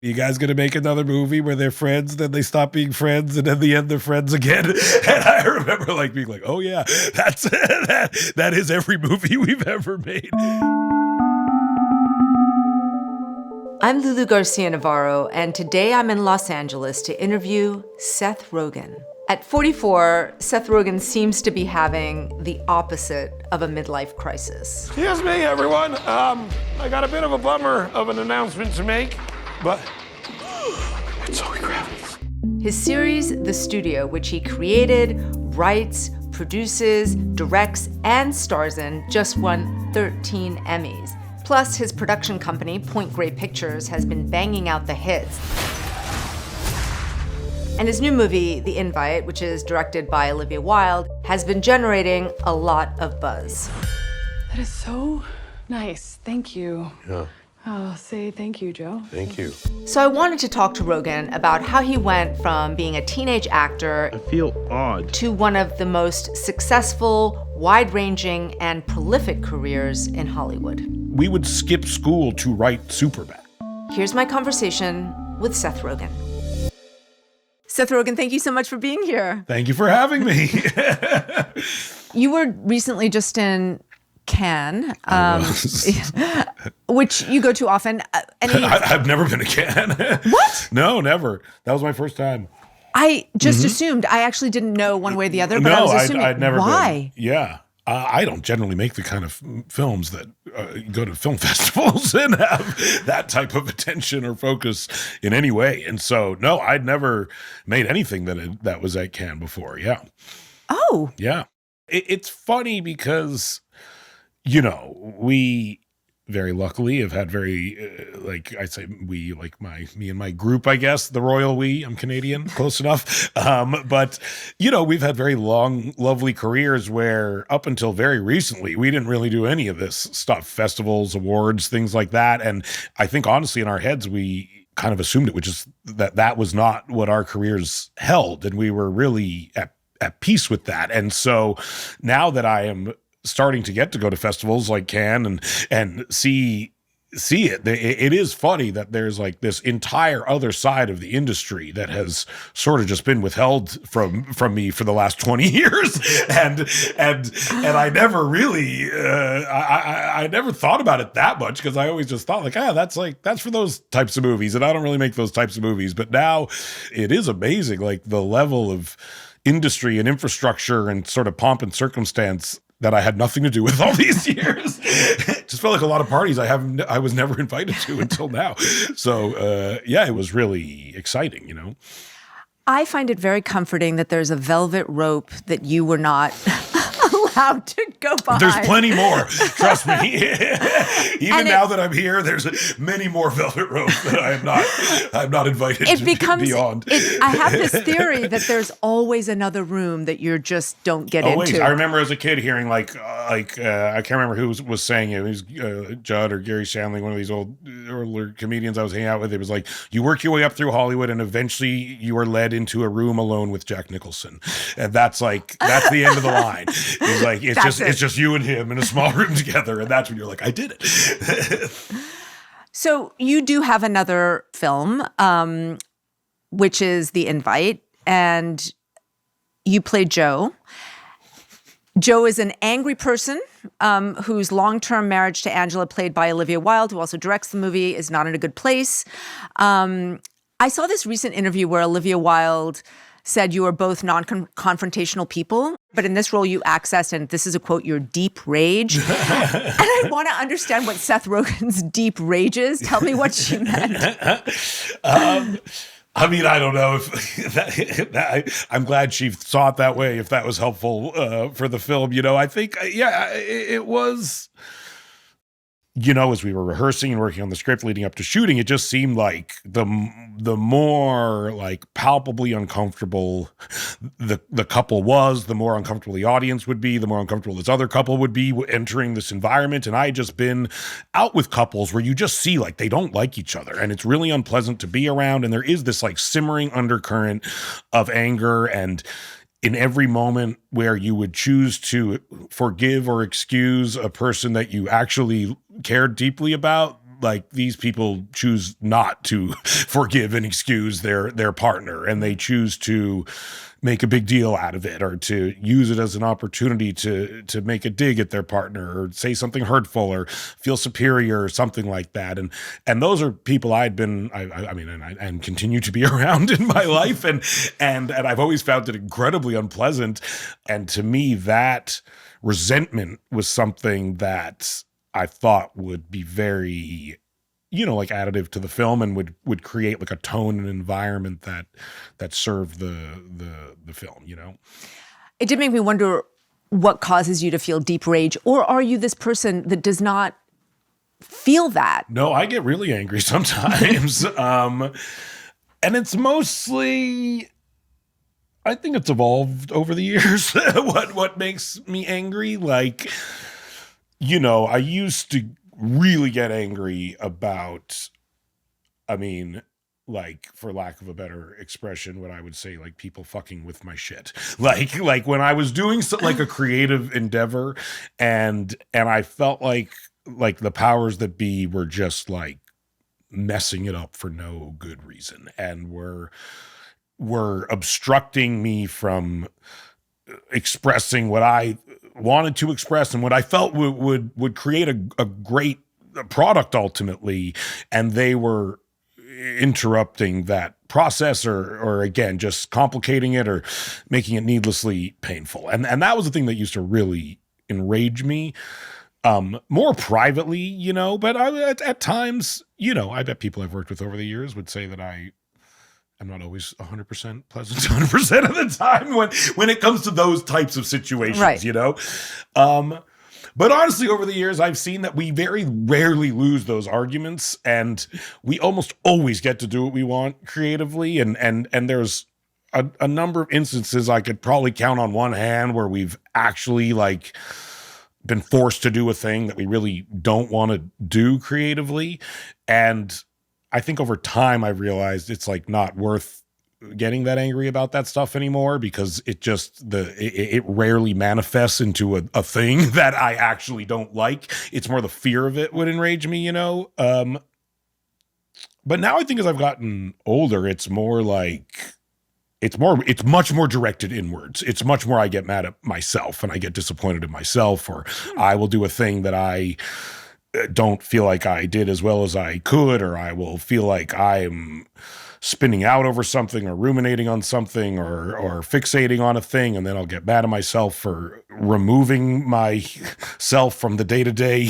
You guys gonna make another movie where they're friends, then they stop being friends, and in the end they're friends again? And I remember like being like, oh yeah, that's that is every movie we've ever made. I'm Lulu Garcia Navarro, and today I'm in Los Angeles to interview Seth Rogen. At 44, Seth Rogen seems to be having the opposite of a midlife crisis. Here's me, everyone. I got a bit of a bummer of an announcement to make, but it's Zoe Kravitz. His series, The Studio, which he created, writes, produces, directs, and stars in, just won 13 Emmys. Plus, his production company, Point Grey Pictures, has been banging out the hits. And his new movie, The Invite, which is directed by Olivia Wilde, has been generating a lot of buzz. That is so nice. Thank you. Yeah. I'll say thank you, Joe. Thank you. So I wanted to talk to Rogen about how he went from being a teenage actor I feel odd. to one of the most successful, wide-ranging, and prolific careers in Hollywood. We would skip school to write Superbad. Here's my conversation with Seth Rogen. Seth Rogen, thank you so much for being here. Thank you for having me. You were recently just in Cannes, which you go to often. I've never been to Cannes. What? No, never. That was my first time. I just assumed. I actually didn't know one way or the other, but No, I was assuming. I'd never Why? been. Yeah. I don't generally make the kind of films that go to film festivals and have that type of attention or focus in any way. And so, no, I'd never made anything that was at Cannes before. Yeah. Oh. Yeah. It's funny because, you know, we very luckily have had very, me and my group, I guess, the royal we, I'm Canadian, close enough. But, you know, we've had very long, lovely careers where up until very recently, we didn't really do any of this stuff, festivals, awards, things like that. And I think honestly in our heads, we kind of assumed it was just that was not what our careers held. And we were really at peace with that. And so now that I am starting to get to go to festivals like Cannes and see it. It is funny that there's like this entire other side of the industry that has sort of just been withheld from me for the last 20 years. And I never really, I never thought about it that much because I always just thought like, that's for those types of movies. And I don't really make those types of movies. But now it is amazing, like the level of industry and infrastructure and sort of pomp and circumstance that I had nothing to do with all these years. Just felt like a lot of parties I was never invited to until now. So yeah, it was really exciting, you know. I find it very comforting that there's a velvet rope that you were not allowed to go behind. There's plenty more, trust me. Even now that I'm here, there's many more velvet ropes that I'm not invited beyond. I have this theory that there's always another room that you just don't get into. I remember as a kid hearing I can't remember who was saying it. It was Judd or Gary Shandling, one of these older comedians I was hanging out with. It was like, you work your way up through Hollywood and eventually you are led into a room alone with Jack Nicholson. And that's the end of the line. It's like, it's just you and him in a small room together. And that's when you're like, I did it. So you do have another film, which is The Invite, and you play Joe. Joe is an angry person whose long-term marriage to Angela, played by Olivia Wilde, who also directs the movie, is not in a good place. I saw this recent interview where Olivia Wilde said you are both non-confrontational people, but in this role you accessed, and this is a quote, your deep rage. And I want to understand what Seth Rogen's deep rage is. Tell me what she meant. I mean, I don't know if I'm glad she saw it that way, if that was helpful for the film. You know, I think, it was, you know, as we were rehearsing and working on the script leading up to shooting, it just seemed like the more like palpably uncomfortable the couple was, the more uncomfortable the audience would be, the more uncomfortable this other couple would be entering this environment. And I had just been out with couples where you just see like they don't like each other and it's really unpleasant to be around. And there is this like simmering undercurrent of anger, and in every moment where you would choose to forgive or excuse a person that you actually cared deeply about, like these people choose not to forgive and excuse their partner, and they choose to make a big deal out of it or to use it as an opportunity to make a dig at their partner or say something hurtful or feel superior or something like that. And those are people I continue to be around in my life. And I've always found it incredibly unpleasant. And to me, that resentment was something that I thought would be very, like additive to the film and would create like a tone and environment that served the film, It did make me wonder what causes you to feel deep rage, or are you this person that does not feel that? No, I get really angry sometimes. And it's mostly, I think it's evolved over the years. What makes me angry? Like, I used to really get angry about, like, for lack of a better expression, what I would say, like, people fucking with my shit. Like when I was doing like a creative endeavor and I felt like the powers that be were just like messing it up for no good reason and were obstructing me from expressing what I wanted to express and what I felt would create a great product ultimately, and they were interrupting that process or again just complicating it or making it needlessly painful. And that was the thing that used to really enrage me, more privately, but at times, I bet people I've worked with over the years would say that I'm not always 100% pleasant 100% of the time when it comes to those types of situations, right. But honestly, over the years, I've seen that we very rarely lose those arguments, and we almost always get to do what we want creatively. And there's a number of instances I could probably count on one hand where we've actually like been forced to do a thing that we really don't want to do creatively. And I think over time I realized it's like not worth getting that angry about that stuff anymore because it rarely manifests into a thing that I actually don't like. It's more the fear of it would enrage me, But now I think as I've gotten older, it's more like it's much more directed inwards. It's much more I get mad at myself and I get disappointed in myself, or I will do a thing that I don't feel like I did as well as I could, or I will feel like I'm spinning out over something or ruminating on something or fixating on a thing, and then I'll get mad at myself for removing myself from the day-to-day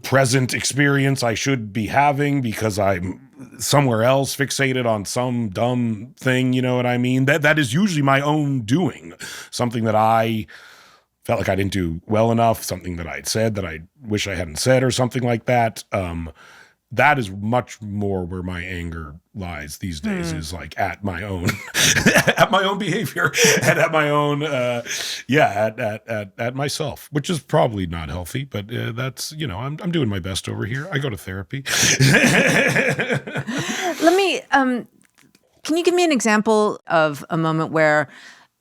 present experience I should be having because I'm somewhere else fixated on some dumb thing, you know what I mean? That is usually my own doing, something that I felt like I didn't do well enough, something that I'd said that I wish I hadn't said or something like that. That is much more where my anger lies these days, is like at my own at my own behavior and at my own at myself, which is probably not healthy, but that's I'm doing my best over here. I go to therapy. Let me can you give me an example of a moment where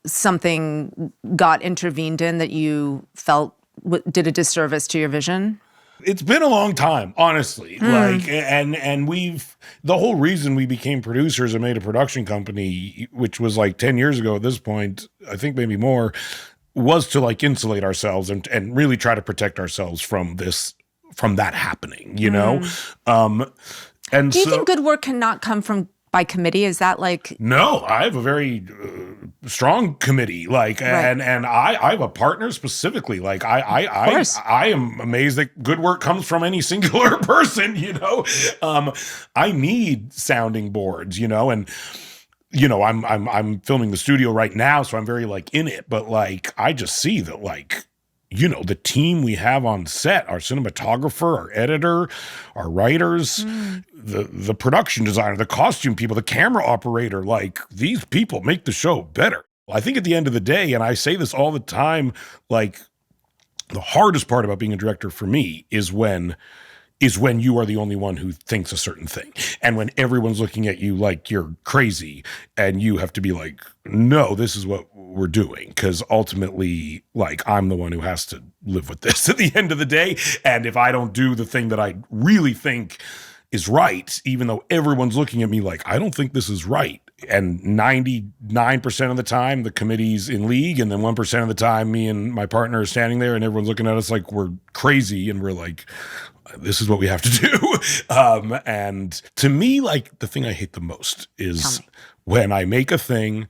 something got intervened in that you felt did a disservice to your vision? It's been a long time, honestly. Like, and the whole reason we became producers and made a production company, which was like 10 years ago at this point, I think maybe more, was to like insulate ourselves and really try to protect ourselves from that happening, And do you think good work cannot come by committee? Is that like... No, I have a very strong committee, like, right. and I have a partner specifically. Like, I am amazed that good work comes from any singular person. I need sounding boards, and I'm filming the studio right now, so I'm very like in it. But like, I just see that like, the team we have on set, our cinematographer, our editor, our writers, the production designer, the costume people, the camera operator, like these people make the show better. I think at the end of the day, and I say this all the time, like the hardest part about being a director for me is when is when you are the only one who thinks a certain thing. And when everyone's looking at you like you're crazy and you have to be like, no, this is what we're doing. Because ultimately, like, I'm the one who has to live with this at the end of the day. And if I don't do the thing that I really think is right, even though everyone's looking at me like, I don't think this is right. And 99% of the time, the committee's in league. And then 1% of the time, me and my partner are standing there and everyone's looking at us like we're crazy. And we're like, this is what we have to do. And to me, like, the thing I hate the most is when I make a thing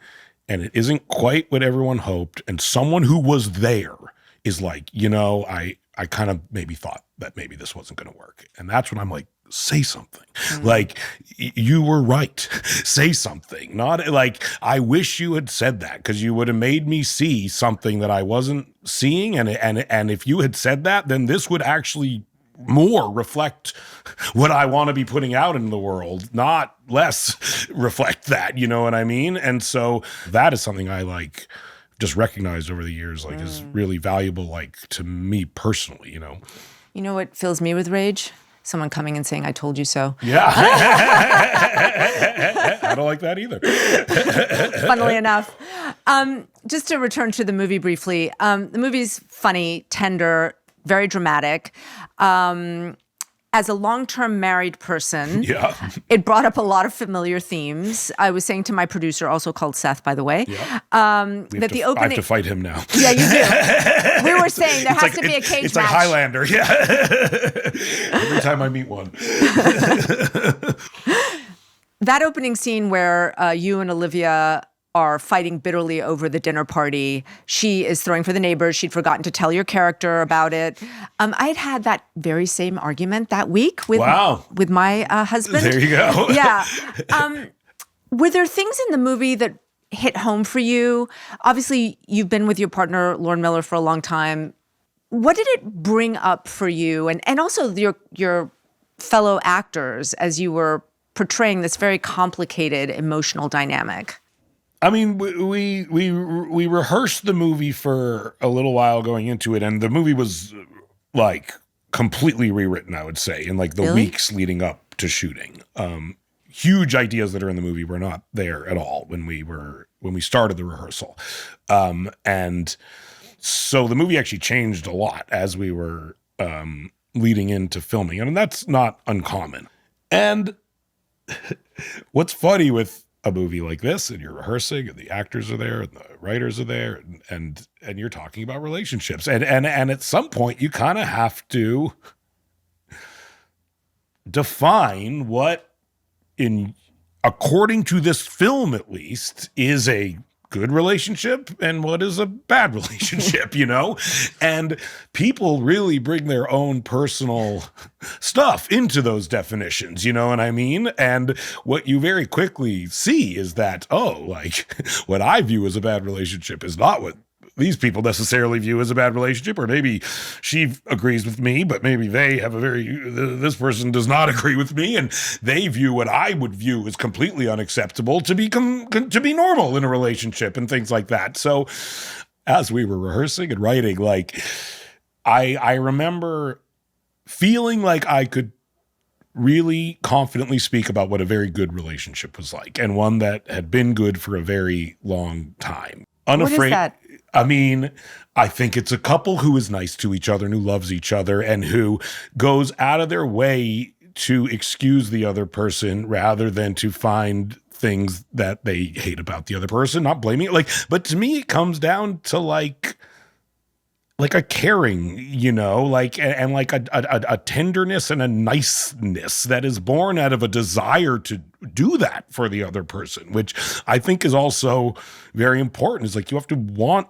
and it isn't quite what everyone hoped, and someone who was there is like, I kind of maybe thought that maybe this wasn't going to work. And that's when I'm like, say something. Like, you were right. Say something. Not like, I wish you had said that, because you would have made me see something that I wasn't seeing. And if you had said that, then this would actually more reflect what I want to be putting out in the world, not less reflect that, you know what I mean? And so that is something I like just recognized over the years, like is really valuable, like to me personally, You know what fills me with rage? Someone coming and saying, I told you so. Yeah. I don't like that either. Funnily enough. Just to return to the movie briefly, the movie's funny, tender, very dramatic. As a long-term married person, it brought up a lot of familiar themes. I was saying to my producer, also called Seth, by the way, that the opening... I have to fight him now. Yeah, you do. We were saying there has to be a cage match. It's like Highlander, yeah. Every time I meet one. That opening scene where you and Olivia are fighting bitterly over the dinner party. She is throwing for the neighbors. She'd forgotten to tell your character about it. I had that very same argument that week with my husband. There you go. Yeah. Were there things in the movie that hit home for you? Obviously, you've been with your partner, Lorne Miller, for a long time. What did it bring up for you? And also your fellow actors as you were portraying this very complicated emotional dynamic? I mean, we rehearsed the movie for a little while going into it, and the movie was like completely rewritten, I would say, in like the weeks leading up to shooting. Huge ideas that are in the movie were not there at all when we started the rehearsal. And so the movie actually changed a lot as we were leading into filming. I mean, that's not uncommon. And what's funny with a movie like this, and you're rehearsing, and the actors are there, and the writers are there, and you're talking about relationships, and at some point you kind of have to define what, according to this film at least, is a good relationship and what is a bad relationship, And people really bring their own personal stuff into those definitions, you know what I mean? And what you very quickly see is that, what I view as a bad relationship is not what these people necessarily view as a bad relationship, or maybe she agrees with me, but maybe they have this person does not agree with me, and they view what I would view as completely unacceptable to be normal in a relationship and things like that. So as we were rehearsing and writing, like I remember feeling like I could really confidently speak about what a very good relationship was like, and one that had been good for a very long time. Unafraid. What is that? I mean, I think it's a couple who is nice to each other and who loves each other and who goes out of their way to excuse the other person rather than to find things that they hate about the other person, not blaming it. But to me, it comes down to like a caring, and like a tenderness and a niceness that is born out of a desire to do that for the other person, which I think is also very important. It's like you have to want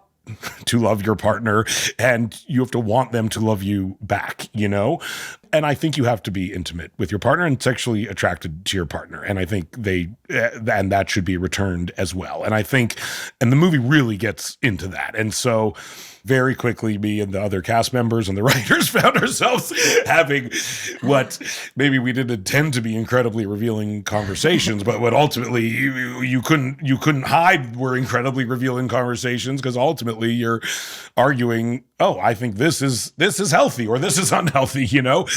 to love your partner and you have to want them to love you back, And I think you have to be intimate with your partner and sexually attracted to your partner. And I think and that should be returned as well. And I think, and the movie really gets into that. And so very quickly, me and the other cast members and the writers found ourselves having what maybe we didn't intend to be incredibly revealing conversations, but what ultimately you couldn't hide were incredibly revealing conversations, because ultimately you're arguing oh, I think this is healthy or this is unhealthy, you know?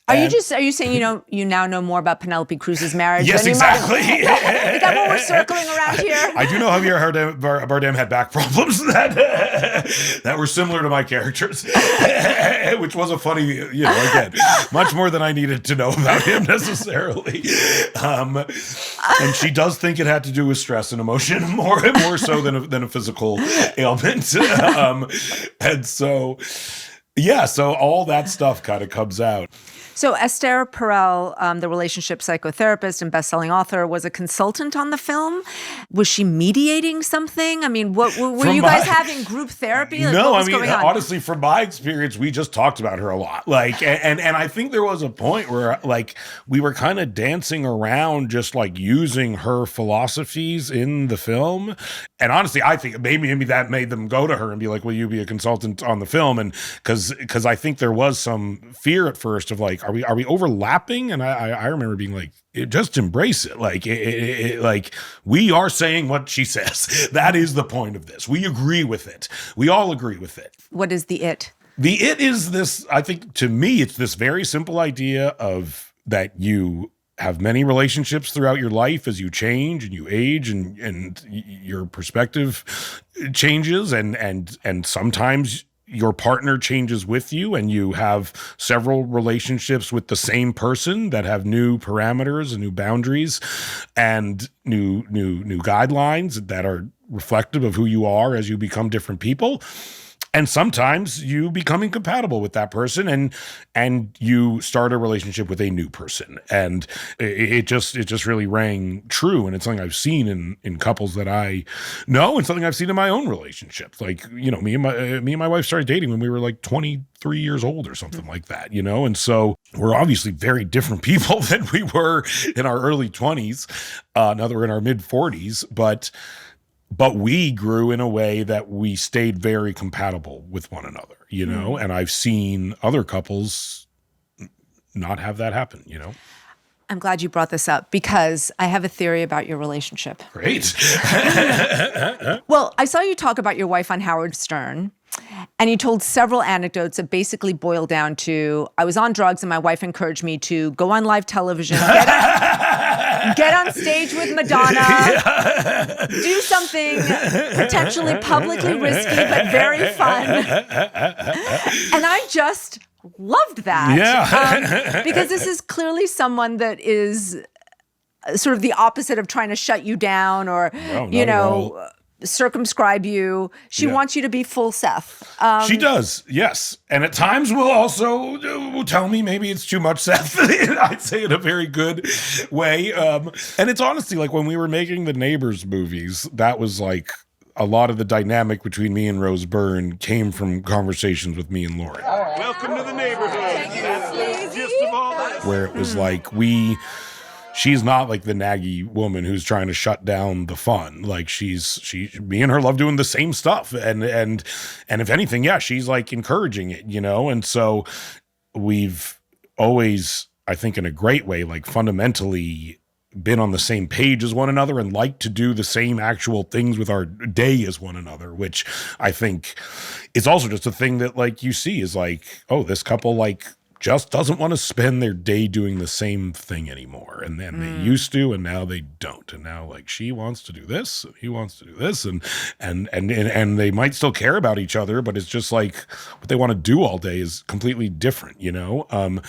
Are you saying you now know more about Penelope Cruz's marriage? Yes, exactly. Is that what we're circling around here? I do know Javier Bardem had back problems that were similar to my characters, which was a funny, again, much more than I needed to know about him necessarily. And she does think it had to do with stress and emotion more so than a physical ailment. And so, yeah, so all that stuff kind of comes out. So Esther Perel, the relationship psychotherapist and best-selling author, was a consultant on the film. Was she mediating something? I mean, were you guys having group therapy? Like, no, what was going on? Honestly, from my experience, we just talked about her a lot. Like, and I think there was a point where like we were kind of dancing around just like using her philosophies in the film. And honestly, I think maybe that made them go to her and be like, will you be a consultant on the film? And because I think there was some fear at first of like, are we overlapping? And I remember being like, just embrace it. Like, like we are saying what she says. That is the point of this. We agree with it. We all agree with it. What is the it? The it is this, I think to me, it's this very simple idea of that you have many relationships throughout your life as you change and you age and your perspective changes and sometimes your partner changes with you and you have several relationships with the same person that have new parameters and new boundaries and new guidelines that are reflective of who you are as you become different people. And sometimes you become incompatible with that person and you start a relationship with a new person. And it just really rang true. And it's something I've seen in couples that I know and something I've seen in my own relationships. Like, me and my wife started dating when we were like 23 years old or something like that, And so we're obviously very different people than we were in our early 20s. Now that we're in our mid 40s, but we grew in a way that we stayed very compatible with one another, and I've seen other couples not have that happen, I'm glad you brought this up because I have a theory about your relationship. Great. Well, I saw you talk about your wife on Howard Stern, and you told several anecdotes that basically boil down to, I was on drugs and my wife encouraged me to go on live television, get on stage with Madonna, do something potentially publicly risky but very fun. And I just loved that. Yeah. Because this is clearly someone that is sort of the opposite of trying to shut you down or, circumscribe you. She wants you to be full Seth. She does, yes. And at times will also tell me maybe it's too much Seth. I'd say in a very good way. And it's honestly like when we were making the Neighbors movies, that was like a lot of the dynamic between me and Rose Byrne came from conversations with me and Lauren. Welcome to the neighborhood. That's the gist of all that. Where it was like she's not like the naggy woman who's trying to shut down the fun. Like me and her love doing the same stuff. And if anything, yeah, she's like encouraging it, And so we've always, I think in a great way, like fundamentally been on the same page as one another and like to do the same actual things with our day as one another, which I think is also just a thing that like you see is like, oh, this couple like just doesn't want to spend their day doing the same thing anymore. And then they used to, and now they don't. And now like she wants to do this, and he wants to do this, and they might still care about each other, but it's just like what they want to do all day is completely different, And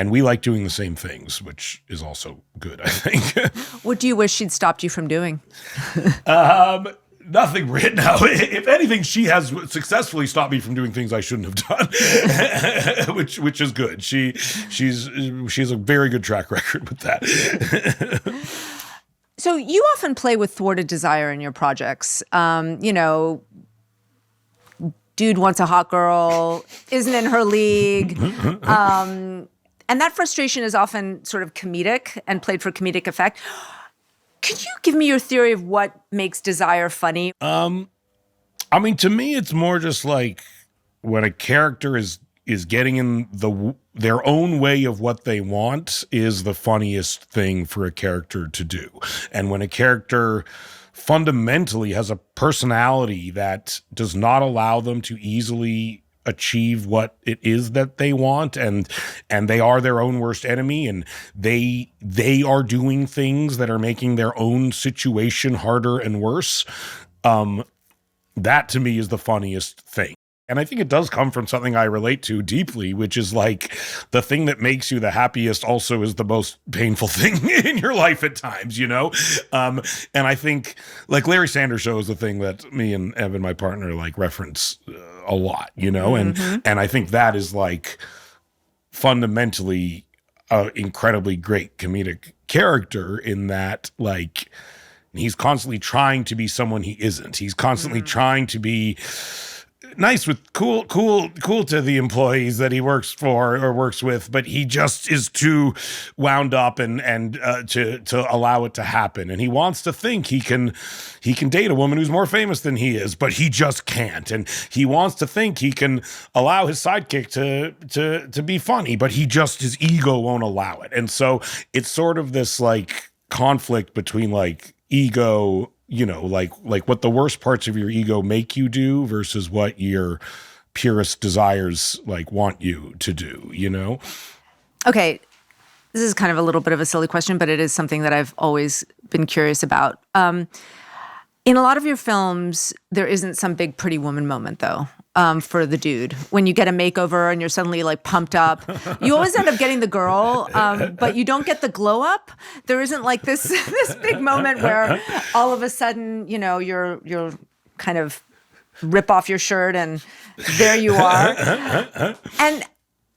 we like doing the same things, which is also good, I think. What do you wish she'd stopped you from doing? Nothing right now. If anything, she has successfully stopped me from doing things I shouldn't have done, which is good. She has a very good track record with that. So you often play with thwarted desire in your projects. Dude wants a hot girl, isn't in her league. And that frustration is often sort of comedic and played for comedic effect. Could you give me your theory of what makes desire funny? I mean, to me, it's more just like when a character is getting in their own way of what they want is the funniest thing for a character to do. And when a character fundamentally has a personality that does not allow them to easily achieve what it is that they want, and they are their own worst enemy, and they are doing things that are making their own situation harder and worse. That to me is the funniest thing. And I think it does come from something I relate to deeply, which is like the thing that makes you the happiest also is the most painful thing in your life at times, you know? And I think like Larry Sanders Show is the thing that me and Evan, my partner, like reference a lot, you know? And I think that is like fundamentally an incredibly great comedic character in that like he's constantly trying to be someone he isn't. He's constantly trying to be nice with cool to the employees that he works for or works with, but he just is too wound up and to allow it to happen. And he wants to think he can date a woman who's more famous than he is, but he just can't. And he wants to think he can allow his sidekick to be funny, but his ego won't allow it. And so it's sort of this like conflict between like ego, you know, like what the worst parts of your ego make you do versus what your purest desires like want you to do, you know? Okay. This is kind of a little bit of a silly question, but it is something that I've always been curious about. In a lot of your films, there isn't some big pretty woman moment though. For the dude, when you get a makeover and you're suddenly like pumped up, you always end up getting the girl, but you don't get the glow up. There isn't like this big moment where all of a sudden, you know, you're kind of rip off your shirt and there you are. And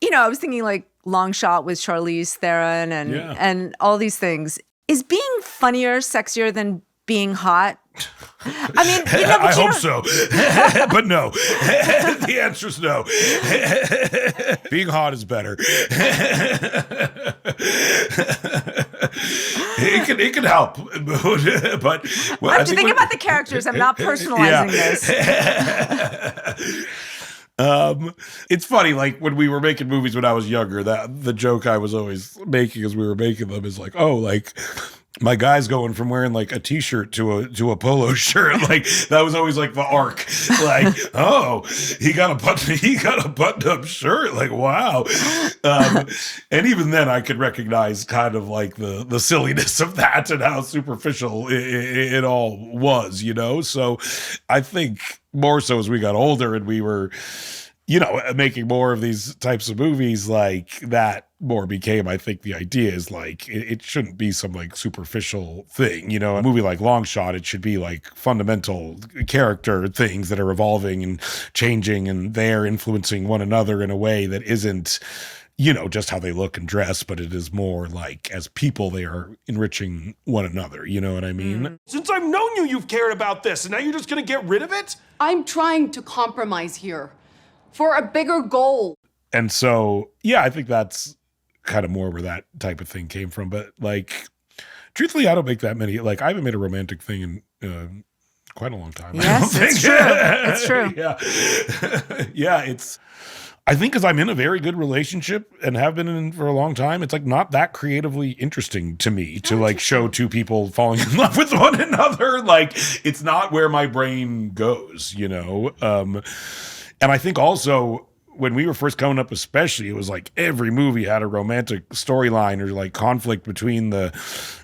you know, I was thinking like Long Shot with Charlize Theron and all these things. Is being funnier sexier than being hot? I mean, you know, I hope so, but no. The answer is no. Being hot is better. It can help, but well, I'm thinking about the characters. I'm not personalizing this. It's funny, like when we were making movies when I was younger, that the joke I was always making as we were making them is like, oh, like my guy's going from wearing like a t-shirt to a polo shirt. Like that was always like the arc. Like, oh, he got a buttoned up shirt. Like, wow. And even then I could recognize kind of like the silliness of that and how superficial it all was, you know? So I think more so as we got older and we were, you know, making more of these types of movies, like that more became, I think the idea is like, it shouldn't be some like superficial thing, you know, a movie like Long Shot, it should be like fundamental character things that are evolving and changing and they're influencing one another in a way that isn't, you know, just how they look and dress, but it is more like as people, they are enriching one another. You know what I mean? Since I've known you, you've cared about this, and now you're just gonna get rid of it? I'm trying to compromise here for a bigger goal. And so, yeah, I think that's kind of more where that type of thing came from. But like, truthfully, I don't make that many. Like, I haven't made a romantic thing in quite a long time. Yes, it's true. It's true. Yeah. Yeah, it's, I think because I'm in a very good relationship and have been in for a long time, it's like not that creatively interesting to me to like show two people falling in love with one another. Like, it's not where my brain goes, you know? And I think also when we were first coming up, especially, it was like every movie had a romantic storyline or like conflict between the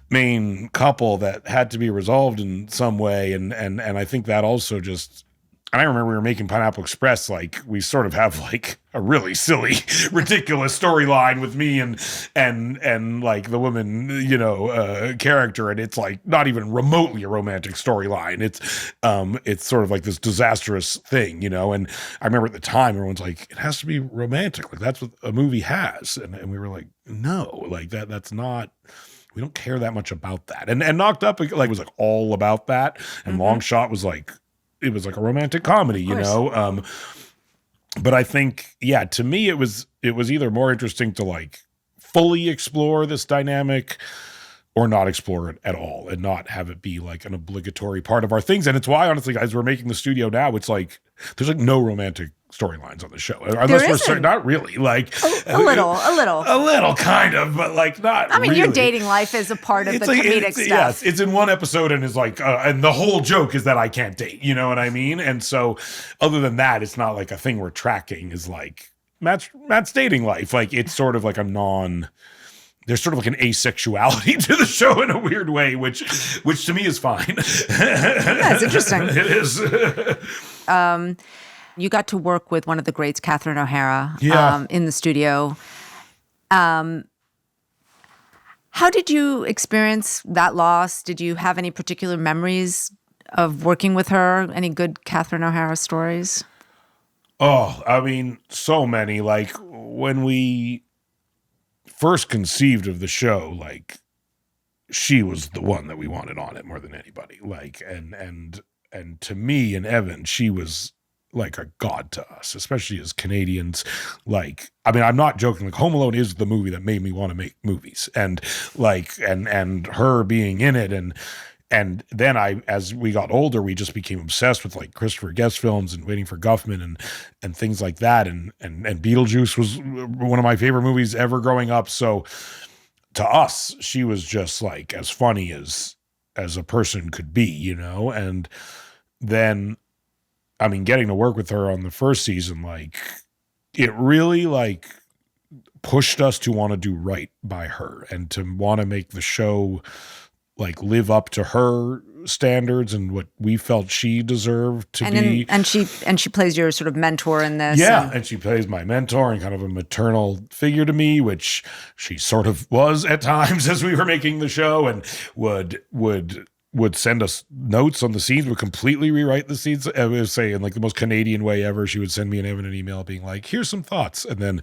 main couple that had to be resolved in some way. And I think that also just, and I remember we were making Pineapple Express, like we sort of have like a really silly, ridiculous storyline with me and like the woman, you know, character. And it's like not even remotely a romantic storyline. It's sort of like this disastrous thing, you know? And I remember at the time, everyone's like, it has to be romantic. Like that's what a movie has. And we were like, no, like that's not, we don't care that much about that. And Knocked Up like was like all about that. And Long Shot was like, it was like a romantic comedy, you know? But I think, yeah, to me, it was either more interesting to like fully explore this dynamic or not explore it at all and not have it be like an obligatory part of our things. And it's why, honestly, guys, we're making the studio now. It's like, there's like no romantic storylines on the show. Unless we're certain, not really. Like a little, kind of, but like not. I mean, really. your dating life is a part of the comedic stuff. Yes, it's in one episode, and it's like, and the whole joke is that I can't date. You know what I mean? And so, other than that, it's not like a thing we're tracking. Is like Matt's dating life. Like it's sort of like a non. There's sort of like an asexuality to the show in a weird way, which to me is fine. That's interesting. It is. You got to work with one of the greats, Catherine O'Hara, in the studio. How did you experience that loss? Did you have any particular memories of working with her? Any good Catherine O'Hara stories? Oh, I mean, so many. Like when we first conceived of the show, like she was the one that we wanted on it more than anybody. Like, and to me and Evan, she was like a god to us, especially as Canadians. Like, I mean, I'm not joking. Like, Home Alone is the movie that made me want to make movies, and like, and her being in it, and then as we got older, we just became obsessed with like Christopher Guest films and Waiting for Guffman and things like that, and Beetlejuice was one of my favorite movies ever growing up. So to us, she was just like as funny as a person could be, you know. And then, I mean, getting to work with her on the first season, like it really like pushed us to want to do right by her and to want to make the show like live up to her standards and what we felt she deserved to be. And she plays your sort of mentor in this. Yeah, and she plays my mentor and kind of a maternal figure to me, which she sort of was at times as we were making the show, and would send us notes on the scenes, would completely rewrite the scenes. I would say in like the most Canadian way ever, she would send me and Evan an email being like, here's some thoughts. And then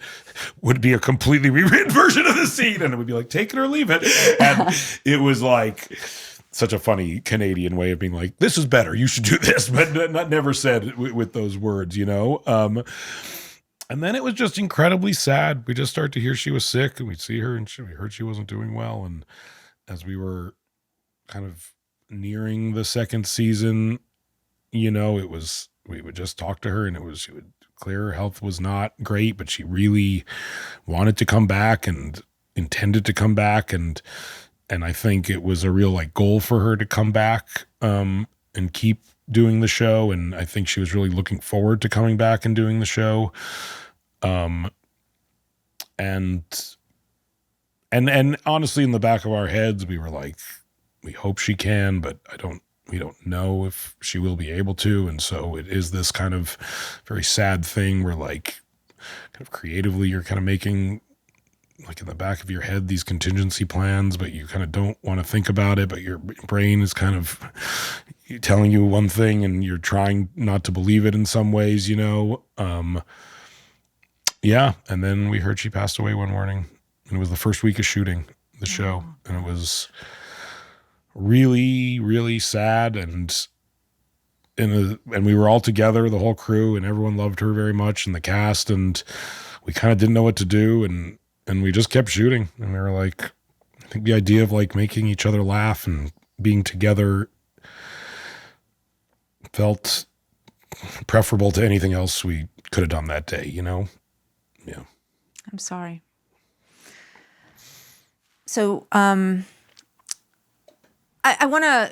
would be a completely rewritten version of the scene. And it would be like, take it or leave it. And it was like such a funny Canadian way of being like, this is better, you should do this. But not never said with those words, you know? And then it was just incredibly sad. We just started to hear she was sick, and we'd see her and we heard she wasn't doing well. And as we were kind of nearing the second season, you know, we would just talk to her, and she would clear her health was not great, but she really wanted to come back and intended to come back. And I think it was a real like goal for her to come back and keep doing the show. And I think she was really looking forward to coming back and doing the show. And honestly, in the back of our heads, we were like, we hope she can, but we don't know if she will be able to. And so it is this kind of very sad thing where like kind of creatively you're kind of making like in the back of your head these contingency plans, but you kind of don't want to think about it, but your brain is kind of telling you one thing and you're trying not to believe it in some ways, you know? Yeah. And then we heard she passed away one morning, and it was the first week of shooting the show. And it was really, really sad, and we were all together, the whole crew, and everyone loved her very much, and the cast, and we kind of didn't know what to do, and we just kept shooting. And we were like, I think the idea of like making each other laugh and being together felt preferable to anything else we could have done that day, you know? Yeah. I'm sorry. So, I want to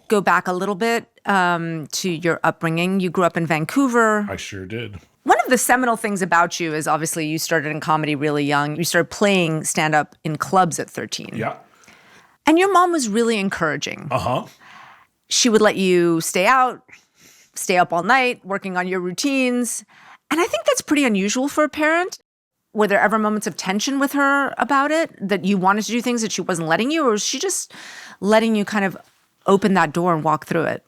go back a little bit to your upbringing. You grew up in Vancouver. I sure did. One of the seminal things about you is obviously you started in comedy really young. You started playing stand-up in clubs at 13. Yeah. And your mom was really encouraging. Uh-huh. She would let you stay out, stay up all night, working on your routines. And I think that's pretty unusual for a parent. Were there ever moments of tension with her about it, that you wanted to do things that she wasn't letting you, or was she just letting you kind of open that door and walk through it?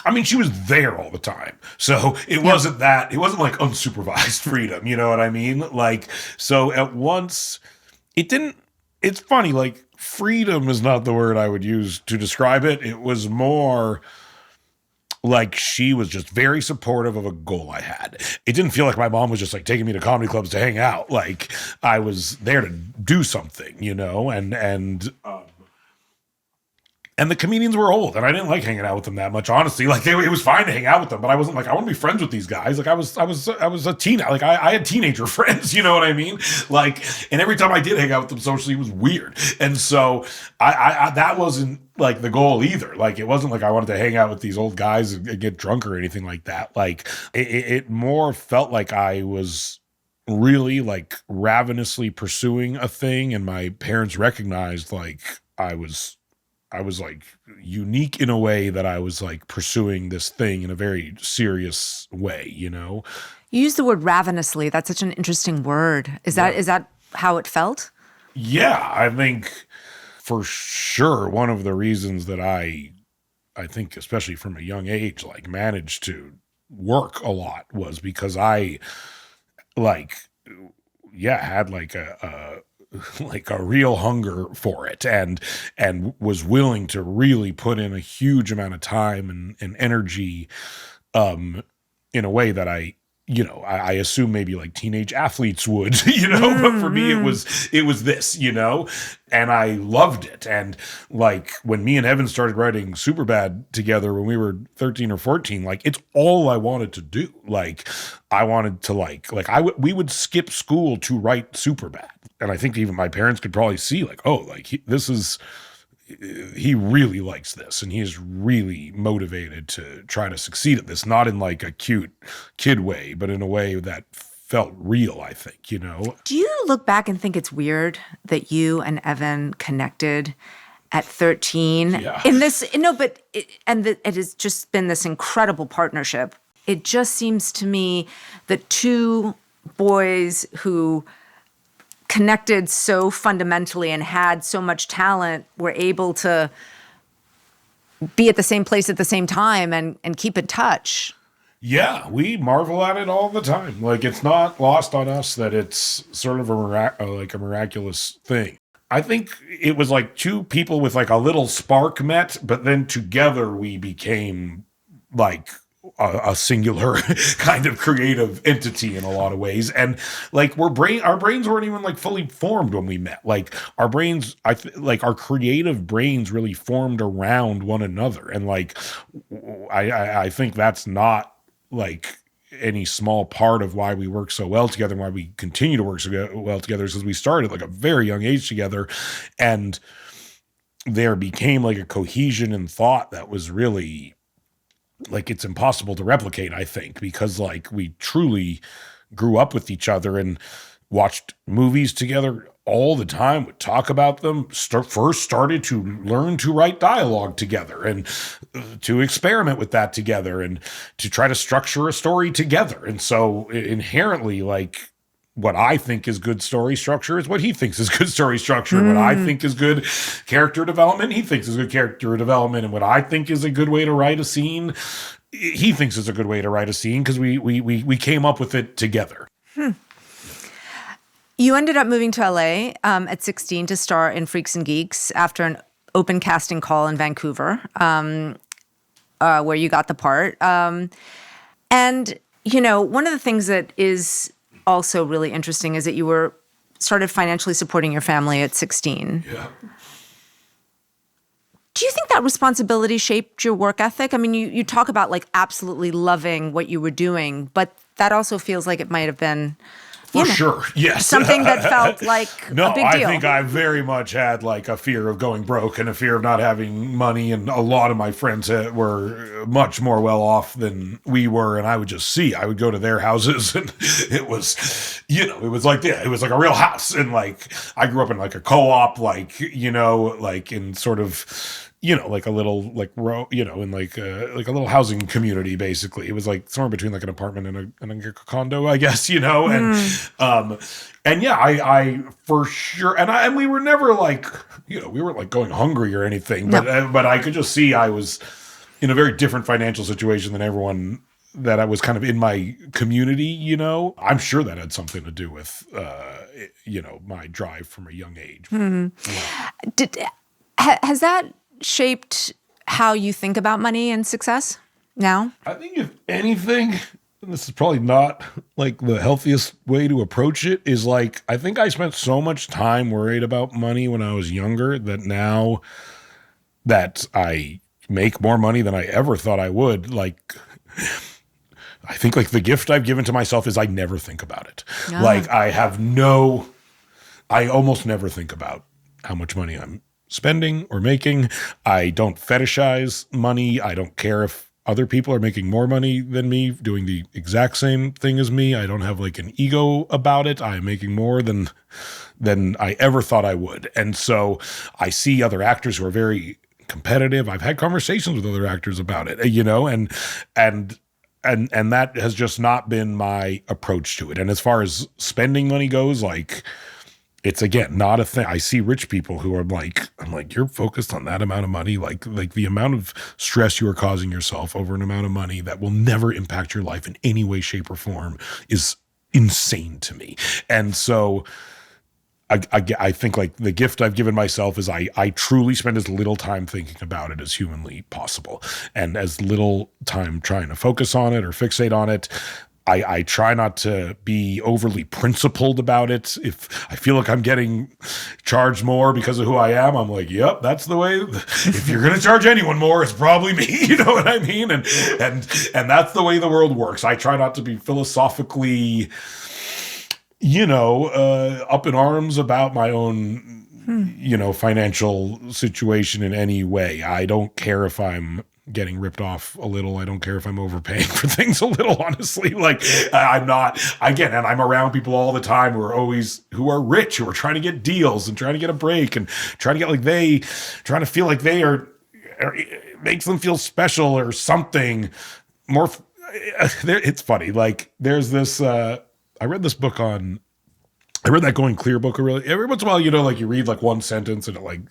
I mean, she was there all the time. So it wasn't like unsupervised freedom, you know what I mean? Like, so at once, it's funny, like freedom is not the word I would use to describe it. It was more like she was just very supportive of a goal I had. It didn't feel like my mom was just like taking me to comedy clubs to hang out. Like I was there to do something, you know, and And the comedians were old, and I didn't like hanging out with them that much, honestly. Like, it was fine to hang out with them, but I wasn't like, I want to be friends with these guys. Like, I was a teen. Like, I had teenager friends, you know what I mean? Like, and every time I did hang out with them socially, it was weird. And so I that wasn't like the goal either. Like, it wasn't like I wanted to hang out with these old guys and get drunk or anything like that. Like, it more felt like I was really like ravenously pursuing a thing, and my parents recognized like I was like unique in a way that I was like pursuing this thing in a very serious way, you know? You use the word ravenously. That's such an interesting word. Is that how it felt? Yeah, I think for sure one of the reasons that I think, especially from a young age, like managed to work a lot was because I like, yeah, had like a like a real hunger for it and was willing to really put in a huge amount of time and energy in a way that I assume maybe like teenage athletes would, you know, but for me it was this, you know, and I loved it. And like when me and Evan started writing Superbad together when we were 13 or 14, like it's all I wanted to do. Like I wanted to we would skip school to write Superbad. And I think even my parents could probably see like, oh, like he really likes this and he is really motivated to try to succeed at this, not in like a cute kid way, but in a way that felt real, I think, you know? Do you look back and think it's weird that you and Evan connected at 13 Yeah. in this? No, but it has just been this incredible partnership. It just seems to me that two boys who connected so fundamentally and had so much talent were able to be at the same place at the same time and keep in touch. Yeah, we marvel at it all the time. Like it's not lost on us that it's sort of a miraculous thing. I think it was like two people with like a little spark met, but then together we became like a singular kind of creative entity in a lot of ways. And like our brains weren't even like fully formed when we met. Like our brains, our creative brains really formed around one another. And like, I think that's not like any small part of why we work so well together and why we continue to work so well together is because we started like a very young age together, and there became like a cohesion in thought that was really like it's impossible to replicate, I think, because like we truly grew up with each other and watched movies together all the time, would talk about them, first started to learn to write dialogue together and to experiment with that together and to try to structure a story together. And so inherently, like what I think is good story structure is what he thinks is good story structure. What I think is good character development, he thinks is good character development. And what I think is a good way to write a scene, he thinks is a good way to write a scene because we came up with it together. You ended up moving to LA at 16 to star in Freaks and Geeks after an open casting call in Vancouver, where you got the part. And, you know, one of the things that is also really interesting is that you started financially supporting your family at 16. Yeah. Do you think that responsibility shaped your work ethic? I mean, you talk about like absolutely loving what you were doing, but that also feels like it might have been For sure, yes. something that felt like a big deal. I think I very much had like a fear of going broke and a fear of not having money. And a lot of my friends were much more well off than we were. And I would go to their houses and it was, it was like a real house. And like, I grew up in like a co-op, like in sort of, like a little like row, in like a little housing community. Basically, it was like somewhere between like an apartment and a condo, I guess. And yeah, I for sure, and we were never like, we weren't like going hungry or anything, but I could just see I was in a very different financial situation than everyone that I was kind of in my community. I'm sure that had something to do with my drive from a young age. Has that shaped how you think about money and success now? I think if anything, and this is probably not like the healthiest way to approach it, is like, I think I spent so much time worried about money when I was younger that now that I make more money than I ever thought I would. Like, I think like the gift I've given to myself is I never think about it. Yeah. Like I almost never think about how much money I'm spending or making. I don't fetishize money. I don't care if other people are making more money than me doing the exact same thing as me. I don't have like an ego about it. I'm making more than I ever thought I would. And so I see other actors who are very competitive. I've had conversations with other actors about it, you know, and that has just not been my approach to it. And as far as spending money goes, like, it's again not a thing. I see rich people who are like, I'm like, you're focused on that amount of money, like the amount of stress you are causing yourself over an amount of money that will never impact your life in any way, shape, or form is insane to me. And so I think like the gift I've given myself is I truly spend as little time thinking about it as humanly possible, and as little time trying to focus on it or fixate on it. I try not to be overly principled about it. If I feel like I'm getting charged more because of who I am, I'm like, yep, that's the way. If you're going to charge anyone more, it's probably me. You know what I mean? And that's the way the world works. I try not to be philosophically, you know, up in arms about my own, you know, financial situation in any way. I don't care if I'm getting ripped off a little. I don't care if I'm overpaying for things a little, honestly. Like, I'm not, again, and I'm around people all the time who are rich, who are trying to get deals and trying to get a break and trying to get trying to feel like they are makes them feel special or something more. It's funny. Like, there's this, I read that Going Clear book. Every once in a while, you know, like you read like one sentence and it like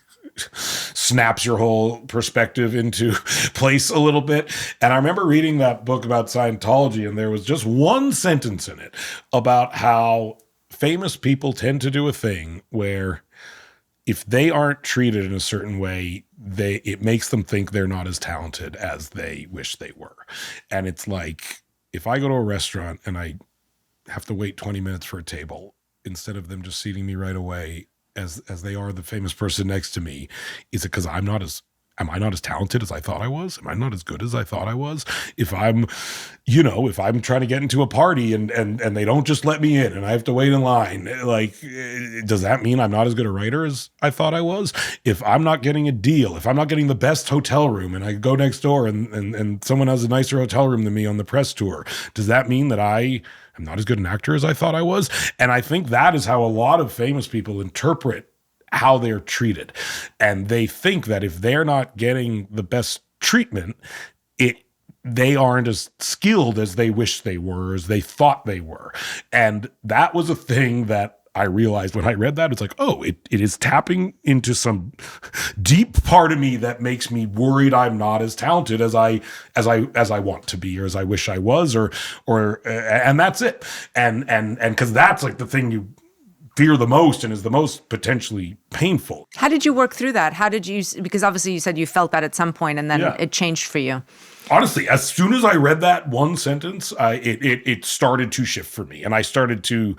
snaps your whole perspective into place a little bit. And I remember reading that book about Scientology, and there was just one sentence in it about how famous people tend to do a thing where if they aren't treated in a certain way, it makes them think they're not as talented as they wish they were. And it's like, if I go to a restaurant and I have to wait 20 minutes for a table, instead of them just seating me right away as they are the famous person next to me, is it because am I not as talented as I thought I was? Am I not as good as I thought I was? If I'm trying to get into a party and they don't just let me in and I have to wait in line, like, does that mean I'm not as good a writer as I thought I was? If I'm not getting a deal, if I'm not getting the best hotel room and I go next door and someone has a nicer hotel room than me on the press tour, does that mean that I'm not as good an actor as I thought I was? And I think that is how a lot of famous people interpret how they're treated. And they think that if they're not getting the best treatment, they aren't as skilled as they wish they were, as they thought they were. And that was a thing that I realized when I read that. It's like, oh, it is tapping into some deep part of me that makes me worried I'm not as talented as I want to be, or as I wish I was, or and that's it. And because that's like the thing you fear the most and is the most potentially painful. How did you work through that? Because obviously you said you felt that at some point and then it changed for you. Honestly, as soon as I read that one sentence, it started to shift for me, and I started to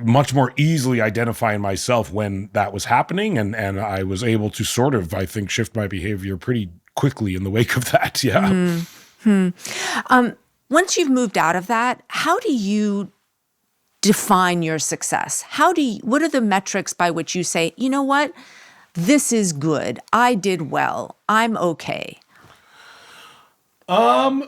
much more easily identify in myself when that was happening, and I was able to sort of, I think, shift my behavior pretty quickly in the wake of that. Yeah. Once you've moved out of that, how do you define your success? What are the metrics by which you say, you know what, this is good, I did well, I'm okay? I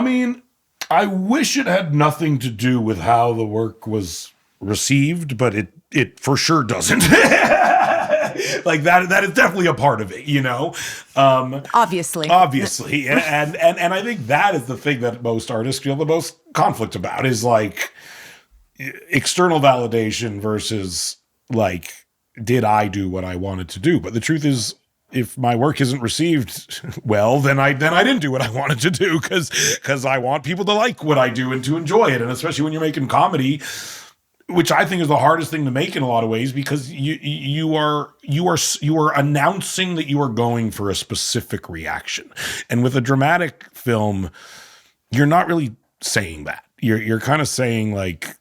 mean, I wish it had nothing to do with how the work was received, but it for sure doesn't. Like that is definitely a part of it, you know. Obviously, and I think that is the thing that most artists feel the most conflict about, is like external validation versus like, did I do what I wanted to do? But the truth is, if my work isn't received well, then I didn't do what I wanted to do, because I want people to like what I do and to enjoy it. And especially when you're making comedy, which I think is the hardest thing to make in a lot of ways, because you are announcing that you are going for a specific reaction. And with a dramatic film, you're not really saying that. You're kind of saying like,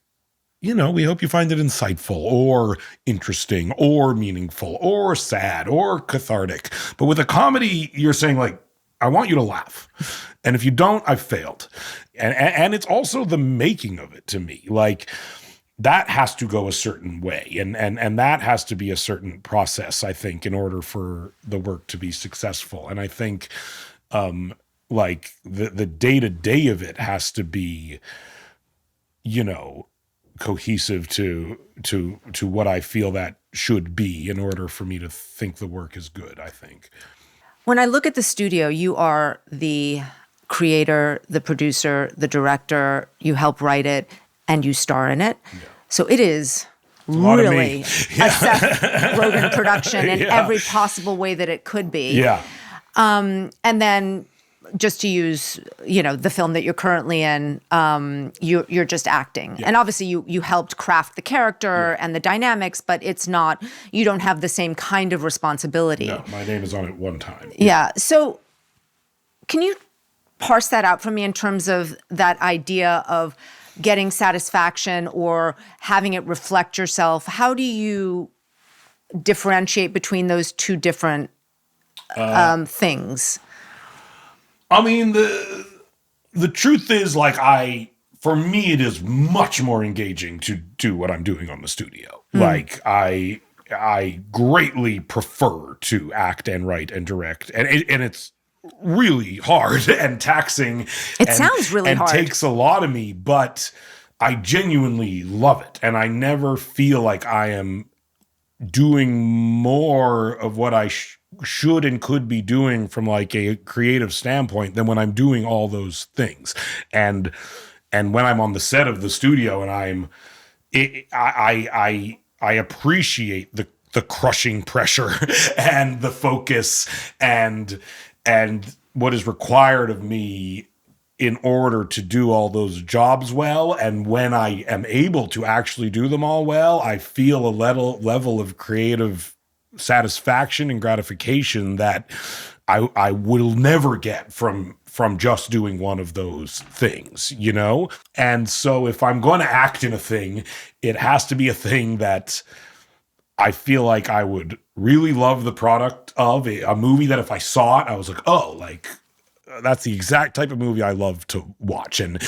we hope you find it insightful or interesting or meaningful or sad or cathartic. But with a comedy, you're saying like, I want you to laugh. And if you don't, I've failed. And it's also the making of it to me. Like that has to go a certain way. And that has to be a certain process, I think, in order for the work to be successful. And I think like the day-to-day of it has to be, cohesive to what I feel that should be in order for me to think the work is good, I think. When I look at the studio, you are the creator, the producer, the director, you help write it, and you star in it. Yeah. So it is really a Seth Rogen production in every possible way that it could be. Yeah. And then just to use, the film that you're currently in, you're just acting. Yeah. And obviously you helped craft the character and the dynamics, but you don't have the same kind of responsibility. No, my name is on it one time. Yeah. So can you parse that out for me in terms of that idea of getting satisfaction or having it reflect yourself? How do you differentiate between those two different things? I mean, the truth is, like, for me, it is much more engaging to do what I'm doing on the studio. Like, I greatly prefer to act and write and direct, and it's really hard and taxing. It sounds really hard. And takes a lot of me, but I genuinely love it, and I never feel like I am doing more of what I should and could be doing from like a creative standpoint than when I'm doing all those things. And when I'm on the set of the studio and I appreciate the crushing pressure and the focus and what is required of me in order to do all those jobs well. And when I am able to actually do them all well, I feel a level of creative satisfaction and gratification that I will never get from just doing one of those things, And so if I'm going to act in a thing, it has to be a thing that I feel like I would really love the product of, a movie that if I saw it, I was like, oh, like, that's the exact type of movie I love to watch. And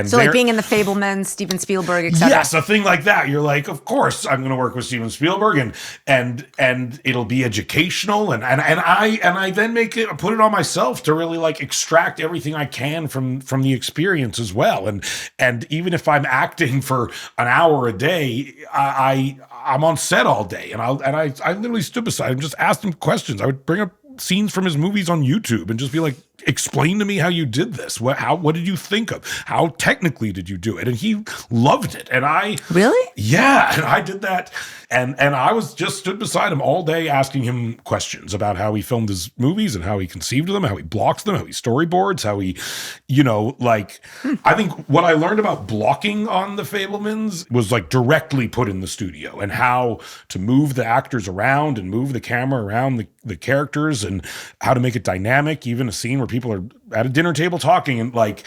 so like being in The Fabelmans, Steven Spielberg, etc. Yes, a thing like that. You're like, of course I'm going to work with Steven Spielberg and it'll be educational and I then put it on myself to really like extract everything I can from the experience as well. And even if I'm acting for an hour a day, I'm on set all day and I literally stood beside him, just asked him questions. I would bring up scenes from his movies on YouTube and just be like, explain to me how you did this. What did you think of? How technically did you do it? And he loved it. And I really? Yeah. And I did that. And I was just stood beside him all day asking him questions about how he filmed his movies and how he conceived them, how he blocks them, how he storyboards, how he, I think what I learned about blocking on The Fabelmans was like directly put in the studio and how to move the actors around and move the camera around the characters and how to make it dynamic, even a scene where people are at a dinner table talking and like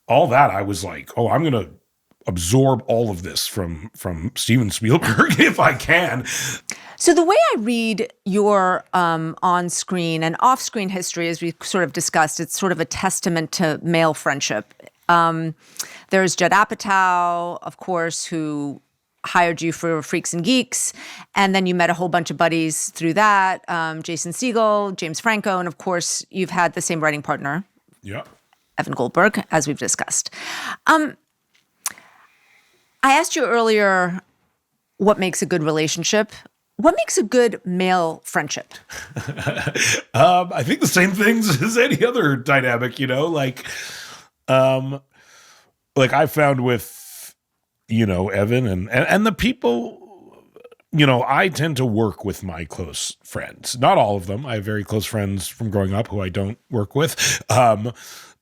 all that. I was like, oh, I'm going to absorb all of this from Steven Spielberg if I can. So the way I read your on-screen and off-screen history, as we sort of discussed, it's sort of a testament to male friendship. There's Judd Apatow, of course, who hired you for Freaks and Geeks, and then you met a whole bunch of buddies through that, Jason Segel, James Franco, and of course, you've had the same writing partner, Evan Goldberg, as we've discussed. I asked you earlier what makes a good relationship. What makes a good male friendship? I think the same things as any other dynamic, like I found with, Evan and the people, I tend to work with my close friends. Not all of them. I have very close friends from growing up who I don't work with.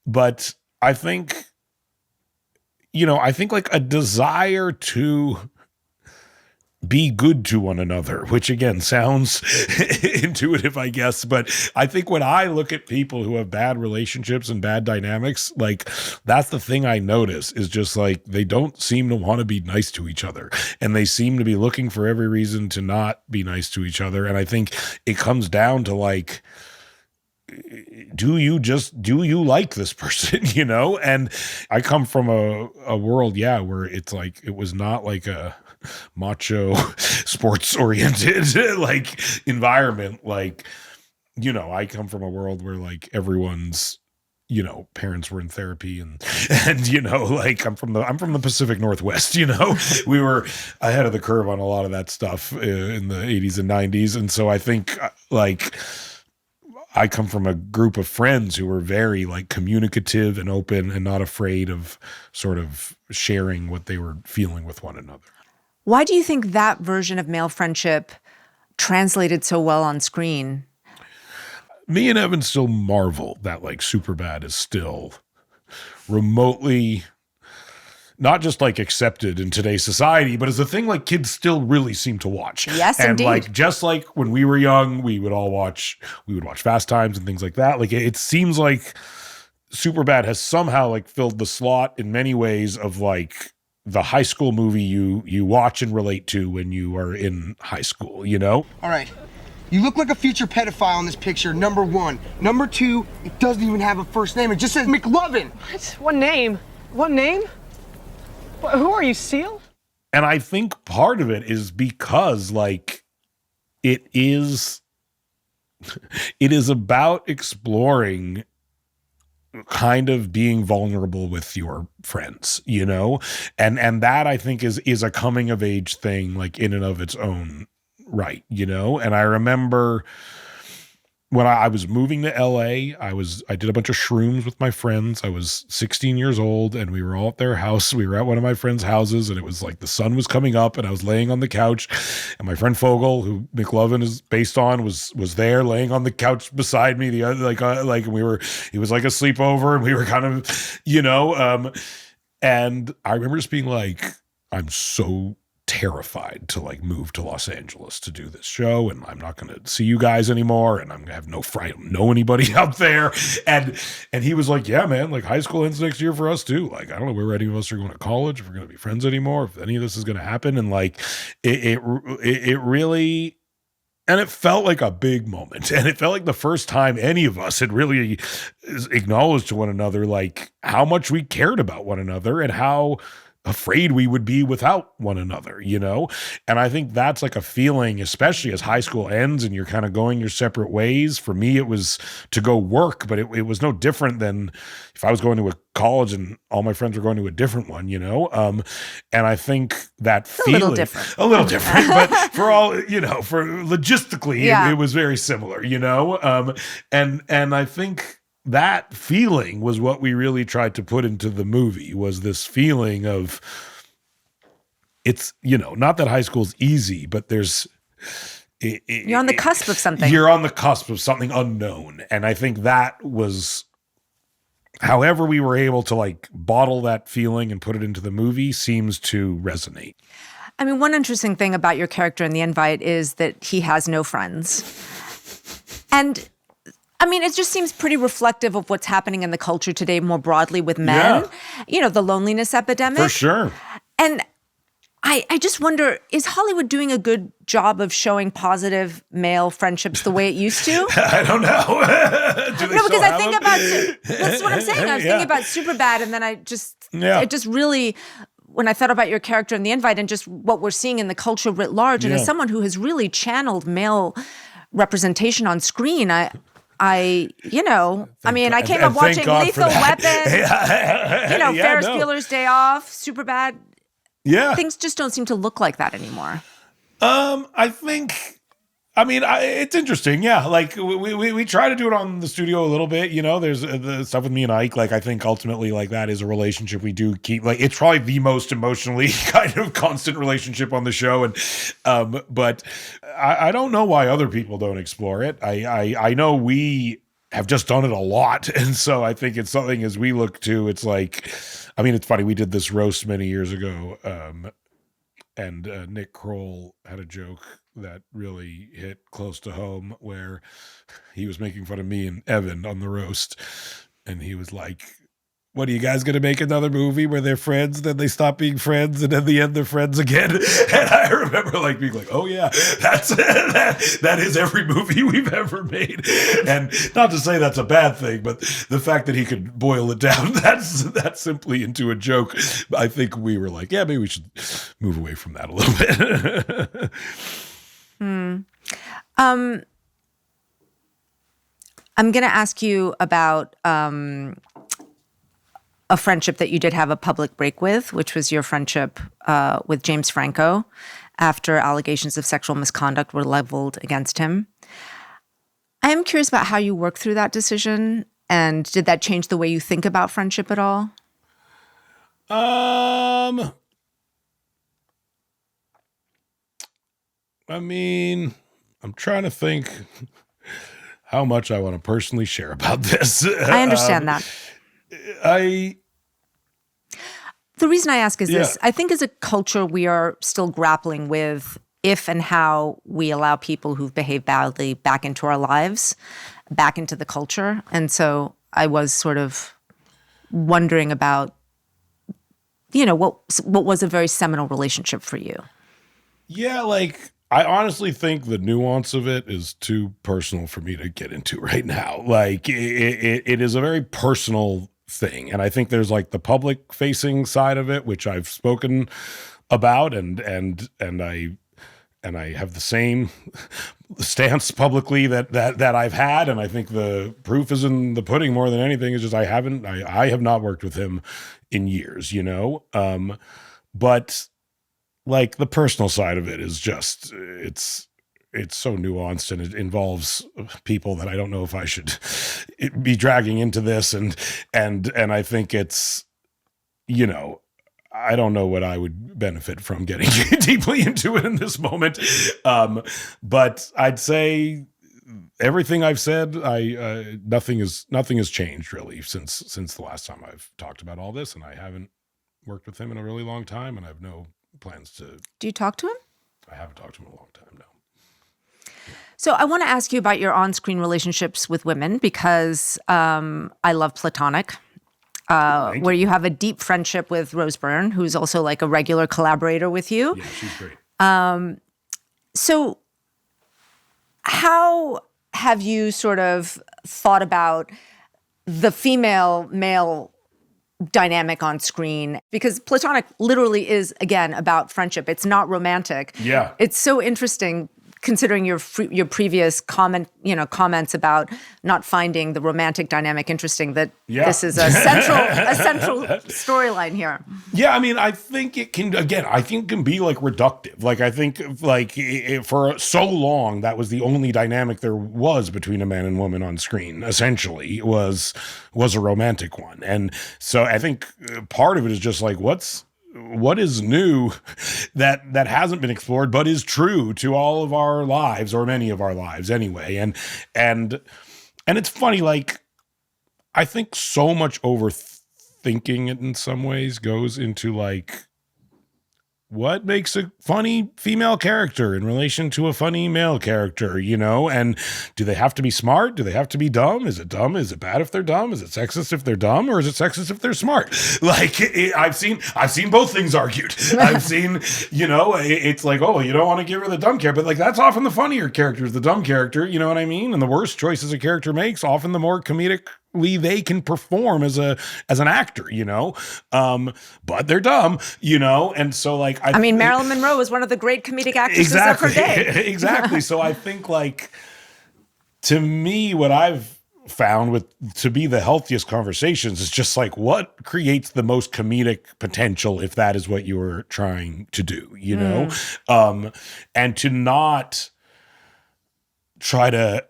But I think, like a desire to be good to one another, which again sounds intuitive, I guess. But I think when I look at people who have bad relationships and bad dynamics, like that's the thing I notice is just like they don't seem to want to be nice to each other. And they seem to be looking for every reason to not be nice to each other. And I think it comes down to like, do you like this person, you know? And I come from a world, where it's like, it was not like a macho sports oriented like environment. Like, you know, I come from a world where like everyone's, you know, parents were in therapy and, you know, like I'm from the Pacific Northwest, you know, we were ahead of the curve on a lot of that stuff in the 80s and 90s. And so I think like, I come from a group of friends who were very like communicative and open and not afraid of sort of sharing what they were feeling with one another. Why do you think that version of male friendship translated so well on screen? Me and Evan still marvel that like Superbad is still remotely not just like accepted in today's society, but as a thing like kids still really seem to watch. Yes, and indeed. Like just like when we were young, we would watch Fast Times and things like that. Like it seems like Superbad has somehow like filled the slot in many ways of like the high school movie you watch and relate to when you are in high school, you know? All right. You look like a future pedophile in this picture, number one. Number two, it doesn't even have a first name. It just says McLovin. What? What name? What name? Who are you, Seal? And I think part of it is because like it is about exploring kind of being vulnerable with your friends, you know? And that I think is a coming of age thing, like in and of its own right, you know? And I remember when I was moving to LA, I did a bunch of shrooms with my friends. I was 16 years old and we were all at their house. We were at one of my friends' houses and it was like the sun was coming up and I was laying on the couch and my friend Fogel, who McLovin is based on, was there laying on the couch beside me. He was like a sleepover and we were kind of, you know, and I remember just being like, I'm so terrified to like move to Los Angeles to do this show and I'm not going to see you guys anymore and I'm going to have no friend, I don't know anybody out there. And he was like, yeah, man, like high school ends next year for us too. Like, I don't know where any of us are going to college, if we're going to be friends anymore, if any of this is going to happen. And like, it really, and it felt like a big moment. And it felt like the first time any of us had really acknowledged to one another, like how much we cared about one another and how afraid we would be without one another, you know? And I think that's like a feeling, especially as high school ends and you're kind of going your separate ways. For me, it was to go work, but it was no different than if I was going to a college and all my friends were going to a different one, you know? And I think that feeling, a little different, but for all, you know, for logistically, it was very similar, you know? And I think that feeling was what we really tried to put into the movie, was this feeling of it's, you know, not that high school's easy, but there's you're on the cusp of something. You're on the cusp of something unknown. And I think that was, however we were able to like bottle that feeling and put it into the movie seems to resonate. I mean, one interesting thing about your character in The Invite is that he has no friends. And I mean, it just seems pretty reflective of what's happening in the culture today more broadly with men. Yeah. You know, the loneliness epidemic. For sure. And I just wonder, is Hollywood doing a good job of showing positive male friendships the way it used to? I don't know. Because I think about, that's what I'm saying. I was thinking about Superbad and then it just really, when I thought about your character in The Invite and just what we're seeing in the culture writ large, and as someone who has really channeled male representation on screen, I came up watching Lethal Weapon, Ferris Bueller's Day Off, Superbad. Yeah. Things just don't seem to look like that anymore. It's interesting. Yeah. Like we try to do it on the studio a little bit, you know, there's the stuff with me and Ike. Like, I think ultimately like that is a relationship we do keep, like, it's probably the most emotionally kind of constant relationship on the show. And, but I don't know why other people don't explore it. I know we have just done it a lot. And so I think it's something as we look to, it's like, I mean, it's funny. We did this roast many years ago, Nick Kroll had a joke that really hit close to home where he was making fun of me and Evan on the roast. And he was like, what, are you guys going to make another movie where they're friends, then they stop being friends, and at the end they're friends again? And I remember like being like, oh yeah, that is every movie we've ever made. And not to say that's a bad thing, but the fact that he could boil it down that's simply into a joke, I think we were like, yeah, maybe we should move away from that a little bit. I'm going to ask you about a friendship that you did have a public break with, which was your friendship with James Franco after allegations of sexual misconduct were leveled against him. I am curious about how you worked through that decision, and did that change the way you think about friendship at all? I mean, I'm trying to think how much I want to personally share about this. I understand that. The reason I ask is this. I think as a culture, we are still grappling with if and how we allow people who've behaved badly back into our lives, back into the culture. And so I was sort of wondering about, what was a very seminal relationship for you? Yeah, like, I honestly think the nuance of it is too personal for me to get into right now. Like, it is a very personal thing. And I think there's like the public facing side of it, which I've spoken about, and I have the same stance publicly that I've had. And I think the proof is in the pudding more than anything. It's just I have not worked with him in years, but like the personal side of it is just, it's so nuanced, and it involves people that I don't know if I should be dragging into this. And I think it's, I don't know what I would benefit from getting deeply into it in this moment. But I'd say everything I've said, nothing has changed really since the last time I've talked about all this, and I haven't worked with him in a really long time, and I have no plans to. Do you talk to him? I haven't talked to him in a long time, no. So I want to ask you about your on-screen relationships with women, because I love Platonic, where you have a deep friendship with Rose Byrne, who's also like a regular collaborator with you. Yeah, she's great. So how have you sort of thought about the female-male dynamic on screen? Because Platonic literally is, again, about friendship. It's not romantic. Yeah. It's so interesting considering your previous comments about not finding the romantic dynamic interesting, that this is a central storyline here. Yeah, I mean, I think it can be like reductive. Like, I think for so long that was the only dynamic there was between a man and woman on screen. Essentially, was a romantic one, and so I think part of it is just like what is new that hasn't been explored but is true to all of our lives, or many of our lives anyway. And it's funny, like, I think so much overthinking it in some ways goes into like, what makes a funny female character in relation to a funny male character, and do they have to be smart? Do they have to be dumb? Is it dumb? Is it bad if they're dumb? Is it sexist if they're dumb, or is it sexist if they're smart? Like, I've seen both things argued. I've seen, it's like, oh, you don't want to give her the dumb character, but like, that's often the funnier character is the dumb character, you know what I mean? And the worst choices a character makes, often the more comedic they can perform as an actor, but they're dumb, and so like I mean, Marilyn Monroe was one of the great comedic actresses of her day. Exactly. So I think, like, to me, what I've found to be the healthiest conversations is just like, what creates the most comedic potential if that is what you were trying to do, and to not try to.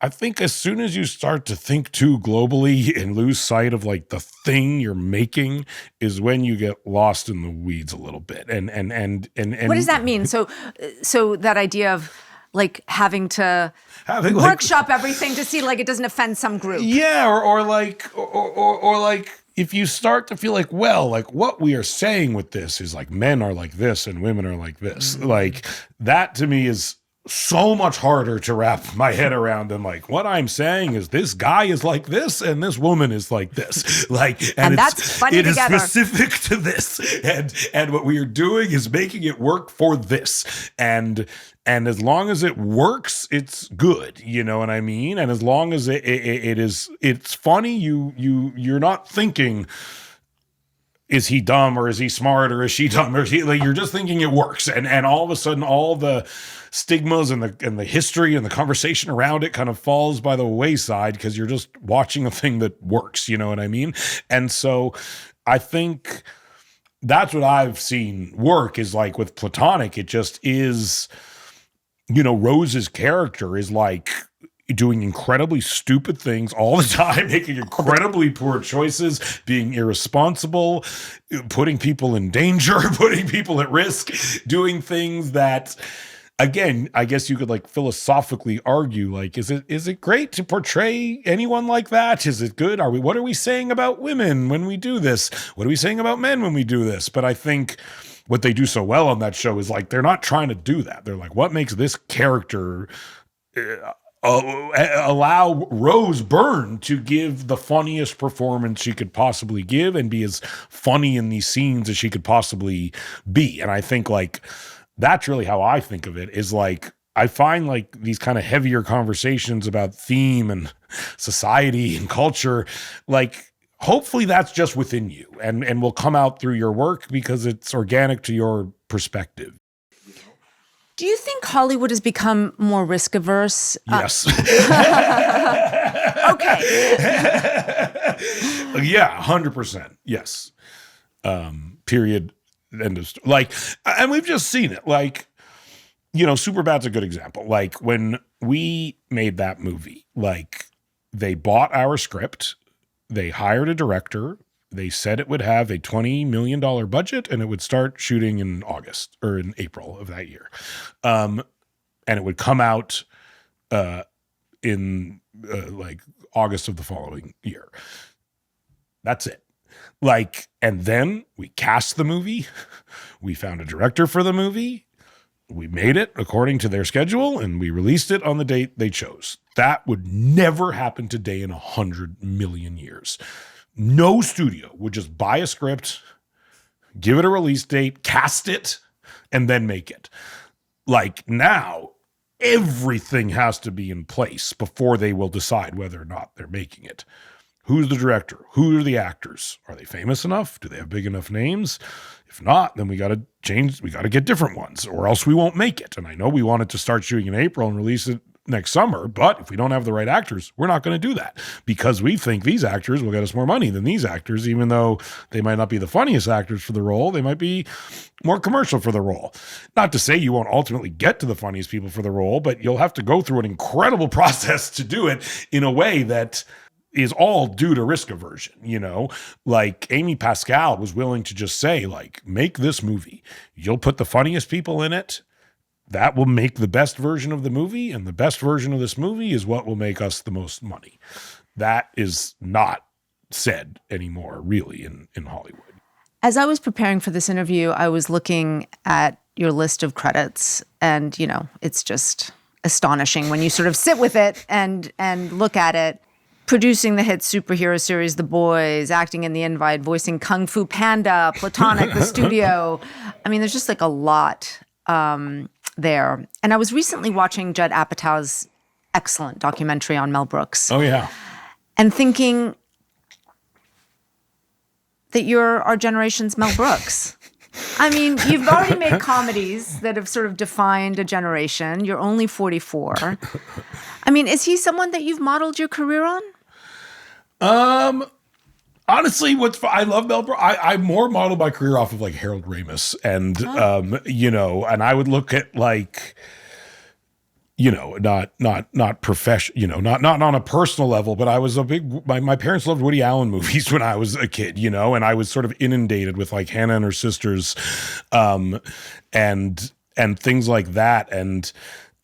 I think as soon as you start to think too globally and lose sight of like the thing you're making is when you get lost in the weeds a little bit. And what does that mean? So that idea of like having to workshop everything to see like it doesn't offend some group. Yeah, or like if you start to feel like, well, like what we are saying with this is like men are like this and women are like this, like that to me is so much harder to wrap my head around than like what I'm saying is this guy is like this and this woman is like this, like, and that's funny it is together. specific to this, and what we are doing is making it work for this, and as long as it works, it's good, you know what I mean? And as long as it's funny, you're not thinking, is he dumb or is he smart or is she dumb or is he, like, you're just thinking it works, and all of a sudden all the stigmas and the history and the conversation around it kind of falls by the wayside because you're just watching a thing that works, you know what I mean? And so I think that's what I've seen work is like with Platonic, it just is, you know, Rose's character is like doing incredibly stupid things all the time, making incredibly poor choices, being irresponsible, putting people in danger, putting people at risk, doing things that, again, I guess you could like philosophically argue, like, is it great to portray anyone like that? Is it good? What are we saying about women when we do this? What are we saying about men when we do this? But I think what they do so well on that show is like, they're not trying to do that. They're like, what makes this character allow Rose Byrne to give the funniest performance she could possibly give and be as funny in these scenes as she could possibly be. And I think like, that's really how I think of it, is like, I find like these kind of heavier conversations about theme and society and culture, like hopefully that's just within you and will come out through your work because it's organic to your perspective. Do you think Hollywood has become more risk averse? Yes. Okay. Yeah, 100%. Yes. Period. End of like, and we've just seen it. Like, you know, Superbad's a good example. Like when we made that movie, like they bought our script, they hired a director, they said it would have a $20 million budget and it would start shooting in August or in April of that year. And it would come out in like August of the following year. That's it. Like, and then we cast the movie, we found a director for the movie, we made it according to their schedule, and we released it on the date they chose. That would never happen today in 100 million years. No studio would just buy a script, give it a release date, cast it, and then make it. Like now, everything has to be in place before they will decide whether or not they're making it. Who's the director? Who are the actors? Are they famous enough? Do they have big enough names? If not, then we got to change. We got to get different ones or else we won't make it. And I know we wanted to start shooting in April and release it next summer, but if we don't have the right actors, we're not going to do that because we think these actors will get us more money than these actors, even though they might not be the funniest actors for the role. They might be more commercial for the role. Not to say you won't ultimately get to the funniest people for the role, but you'll have to go through an incredible process to do it in a way that is all due to risk aversion, you know? Like Amy Pascal was willing to just say, like, make this movie. You'll put the funniest people in it. That will make the best version of the movie, and the best version of this movie is what will make us the most money. That is not said anymore, really, in Hollywood. As I was preparing for this interview, I was looking at your list of credits, and, you know, it's just astonishing when you sort of sit with it and look at it. Producing the hit superhero series The Boys, acting in The Invite, voicing Kung Fu Panda, Platonic, The Studio. I mean, there's just like a lot there. And I was recently watching Judd Apatow's excellent documentary on Mel Brooks. Oh, yeah. And thinking that you're our generation's Mel Brooks. I mean, you've already made comedies that have sort of defined a generation. You're only 44. I mean, is he someone that you've modeled your career on? Honestly, I love Mel Brooks. I'm more modeled my career off of like Harold Ramis and, you know, and I would look at like, you know, not professional, you know, not on a personal level, but I was my parents loved Woody Allen movies when I was a kid, you know, and I was sort of inundated with like Hannah and Her Sisters, and things like that. And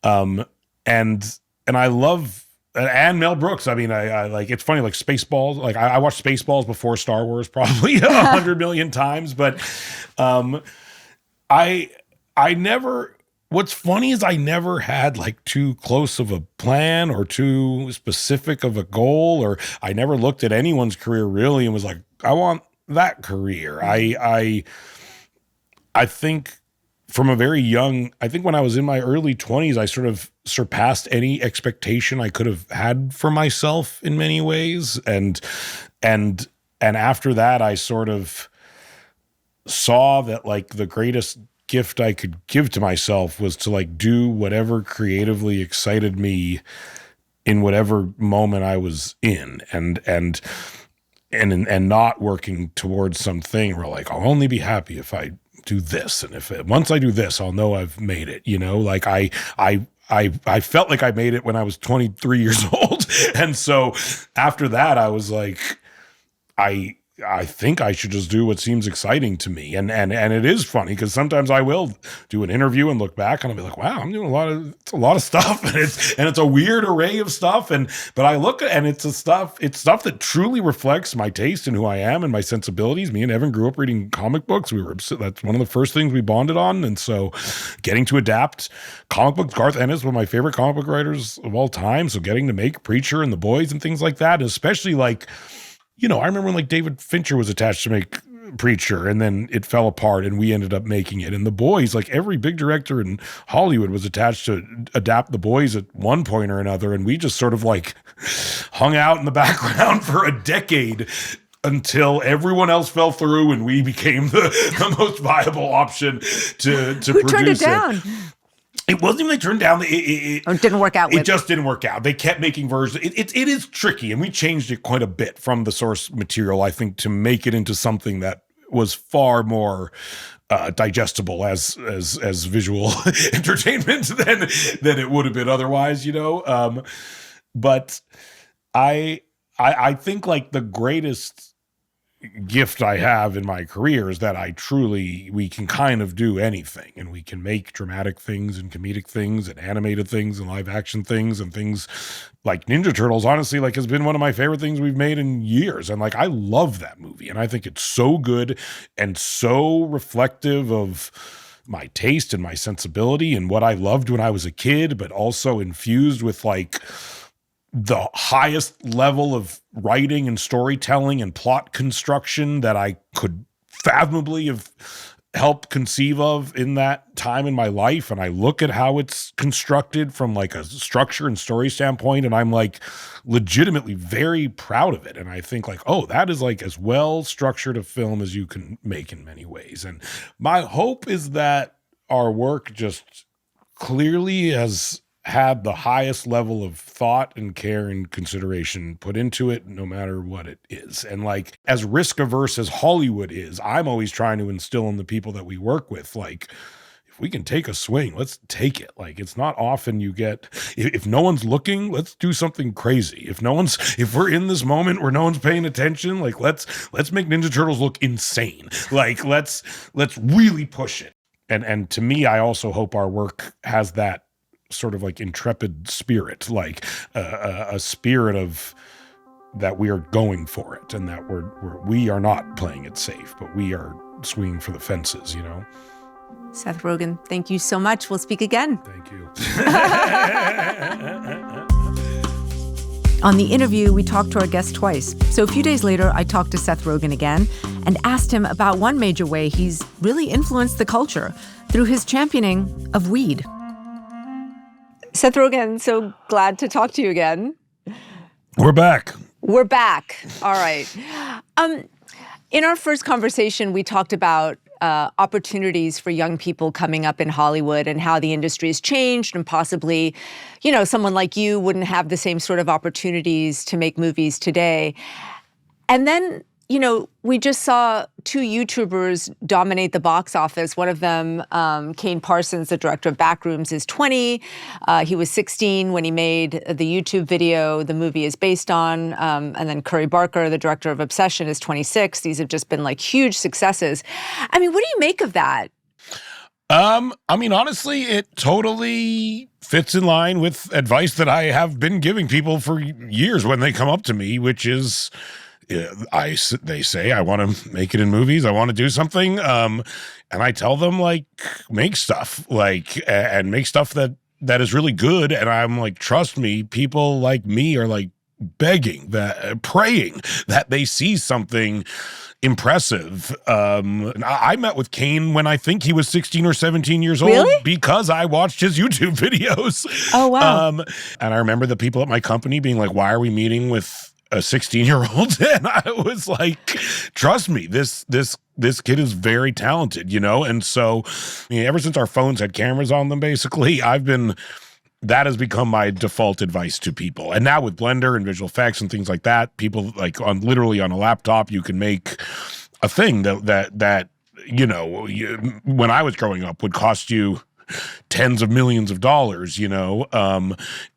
I love and Mel Brooks. I mean, I like, it's funny, like Spaceballs. Like I watched Spaceballs before Star Wars probably 100 million times, but I never, what's funny is I never had like too close of a plan or too specific of a goal, or I never looked at anyone's career really and was like, I want that career. I think from a very young, I think when I was in my early 20s, I sort of surpassed any expectation I could have had for myself in many ways. And after that, I sort of saw that like the greatest gift I could give to myself was to like do whatever creatively excited me in whatever moment I was in, and not working towards something where like, I'll only be happy if I do this. And once I do this, I'll know I've made it, you know, like I felt like I made it when I was 23 years old. And so after that, I was like, I think I should just do what seems exciting to me. And it is funny because sometimes I will do an interview and look back and I'll be like, wow, I'm doing a lot of stuff. And it's a weird array of stuff. But I look at, and it's stuff that truly reflects my taste and who I am and my sensibilities. Me and Evan grew up reading comic books. That's one of the first things we bonded on. And so getting to adapt comic books, Garth Ennis, one of my favorite comic book writers of all time. So getting to make Preacher and The Boys and things like that, especially like, you know, I remember when like David Fincher was attached to make Preacher and then it fell apart and we ended up making it. And The Boys, like every big director in Hollywood was attached to adapt The Boys at one point or another. And we just sort of like hung out in the background for a decade until everyone else fell through and we became the most viable option to Who produce turned it down? It wasn't even they turned down. It didn't work out. It just didn't work out. They kept making versions. It is tricky, and we changed it quite a bit from the source material, I think, to make it into something that was far more digestible as visual entertainment than it would have been otherwise, you know. But I think like the greatest gift I have in my career is that we can kind of do anything, and we can make dramatic things and comedic things and animated things and live action things and things like Ninja Turtles, honestly, like has been one of my favorite things we've made in years. And like, I love that movie and I think it's so good and so reflective of my taste and my sensibility and what I loved when I was a kid, but also infused with like the highest level of writing and storytelling and plot construction that I could fathomably have helped conceive of in that time in my life. And I look at how it's constructed from like a structure and story standpoint, and I'm like legitimately very proud of it. And I think like, oh, that is like as well structured a film as you can make in many ways. And my hope is that our work just clearly has had the highest level of thought and care and consideration put into it, no matter what it is. And like, as risk averse as Hollywood is, I'm always trying to instill in the people that we work with, like, if we can take a swing, let's take it. Like, it's not often you get, if no one's looking, let's do something crazy. If we're in this moment where no one's paying attention, like let's make Ninja Turtles look insane. Like, let's really push it. And to me, I also hope our work has that sort of like intrepid spirit, like a spirit of that we are going for it, and that we are not playing it safe, but we are swinging for the fences, you know. Seth Rogen, thank you so much. We'll speak again. Thank you. On The Interview, we talked to our guest twice. So a few days later, I talked to Seth Rogen again and asked him about one major way he's really influenced the culture through his championing of weed. Seth Rogen, so glad to talk to you again. We're back. We're back. All right. In our first conversation, we talked about opportunities for young people coming up in Hollywood and how the industry has changed, and possibly, you know, someone like you wouldn't have the same sort of opportunities to make movies today. And then, you know, we just saw two YouTubers dominate the box office. One of them, Kane Parsons, the director of Backrooms, is 20. He was 16 when he made the YouTube video the movie is based on. And then Curry Barker, the director of Obsession, is 26. These have just been like huge successes. I mean, what do you make of that? I mean, honestly, it totally fits in line with advice that I have been giving people for years when they come up to me, which is, they say, I want to make it in movies. I want to do something. And I tell them, like, make stuff, like, and make stuff that is really good. And I'm like, trust me, people like me are like begging that, praying that they see something impressive. And I met with Kane when I think he was 16 or 17 years old. Really? Because I watched his YouTube videos. Oh, wow. And I remember the people at my company being like, why are we meeting with a 16-year-old? And I was like, trust me, this kid is very talented, you know? And so, I mean, ever since our phones had cameras on them, basically, that has become my default advice to people. And now with Blender and visual effects and things like that, people like literally on a laptop, you can make a thing that you know, when I was growing up would cost you tens of millions of dollars, you know.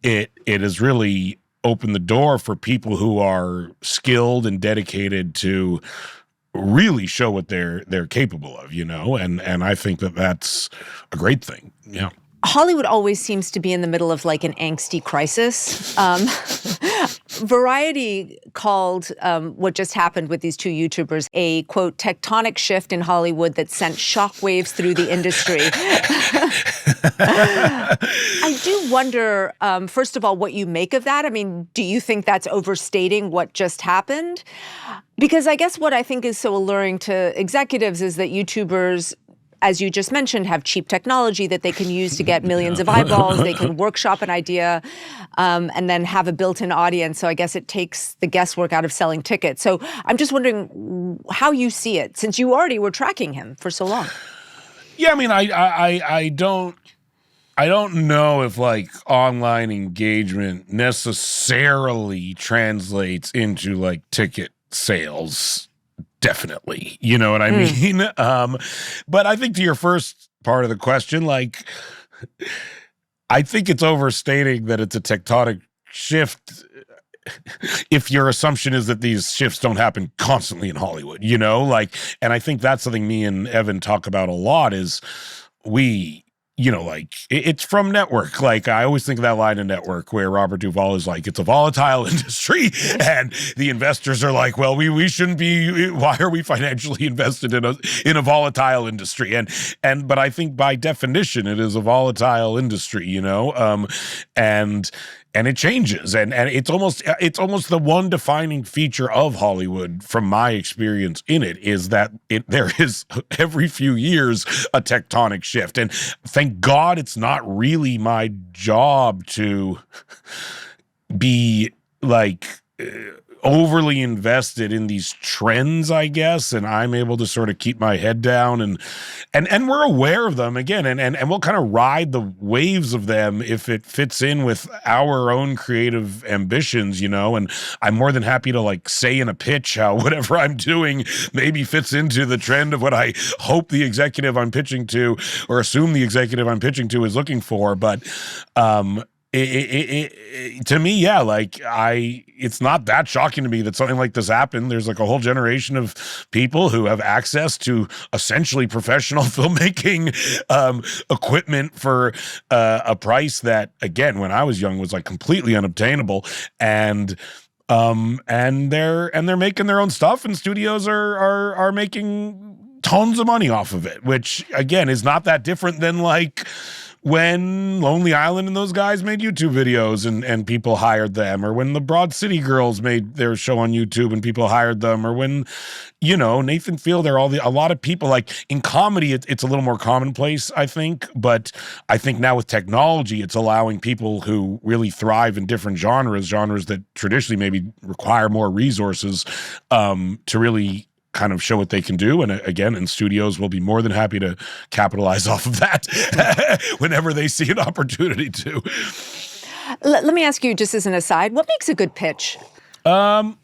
It has really opened the door for people who are skilled and dedicated to really show what they're capable of, you know. And I think that's a great thing. Yeah. Hollywood always seems to be in the middle of like an angsty crisis. Variety called what just happened with these two YouTubers a, quote, tectonic shift in Hollywood that sent shockwaves through the industry. I do wonder, first of all, what you make of that. I mean, do you think that's overstating what just happened? Because I guess what I think is so alluring to executives is that YouTubers, as you just mentioned, have cheap technology that they can use to get millions of eyeballs. They can workshop an idea and then have a built-in audience. So I guess it takes the guesswork out of selling tickets. So I'm just wondering how you see it, since you already were tracking him for so long. Yeah, I mean, I don't know if like online engagement necessarily translates into like ticket sales. Definitely. You know what I mean? But I think to your first part of the question, like, I think it's overstating that it's a tectonic shift if your assumption is that these shifts don't happen constantly in Hollywood, you know? Like, and I think that's something me and Evan talk about a lot is you know, like, it's from Network. Like, I always think of that line in Network where Robert Duvall is like, it's a volatile industry. And the investors are like, well, we shouldn't be, why are we financially invested in a volatile industry? But I think by definition, it is a volatile industry, you know? And it changes, and it's almost the one defining feature of Hollywood, from my experience in it, is that there is every few years a tectonic shift, and thank God it's not really my job to be like overly invested in these trends, I guess, and I'm able to sort of keep my head down and we're aware of them again, and we'll kind of ride the waves of them if it fits in with our own creative ambitions, you know. And I'm more than happy to like say in a pitch how whatever I'm doing maybe fits into the trend of what I hope the executive I'm pitching to, or assume the executive I'm pitching to, is looking for. But to me, yeah, like it's not that shocking to me that something like this happened. There's like a whole generation of people who have access to essentially professional filmmaking equipment for a price that, again, when I was young, was like completely unobtainable. And they're making their own stuff, and studios are making tons of money off of it, which again is not that different than like when Lonely Island and those guys made YouTube videos and people hired them, or when the Broad City Girls made their show on YouTube and people hired them, or when, you know, Nathan Fielder, a lot of people, like in comedy, it's a little more commonplace, I think. But I think now with technology, it's allowing people who really thrive in different genres that traditionally maybe require more resources, to really kind of show what they can do. And again, and studios will be more than happy to capitalize off of that whenever they see an opportunity to. Let me ask you, just as an aside, what makes a good pitch? I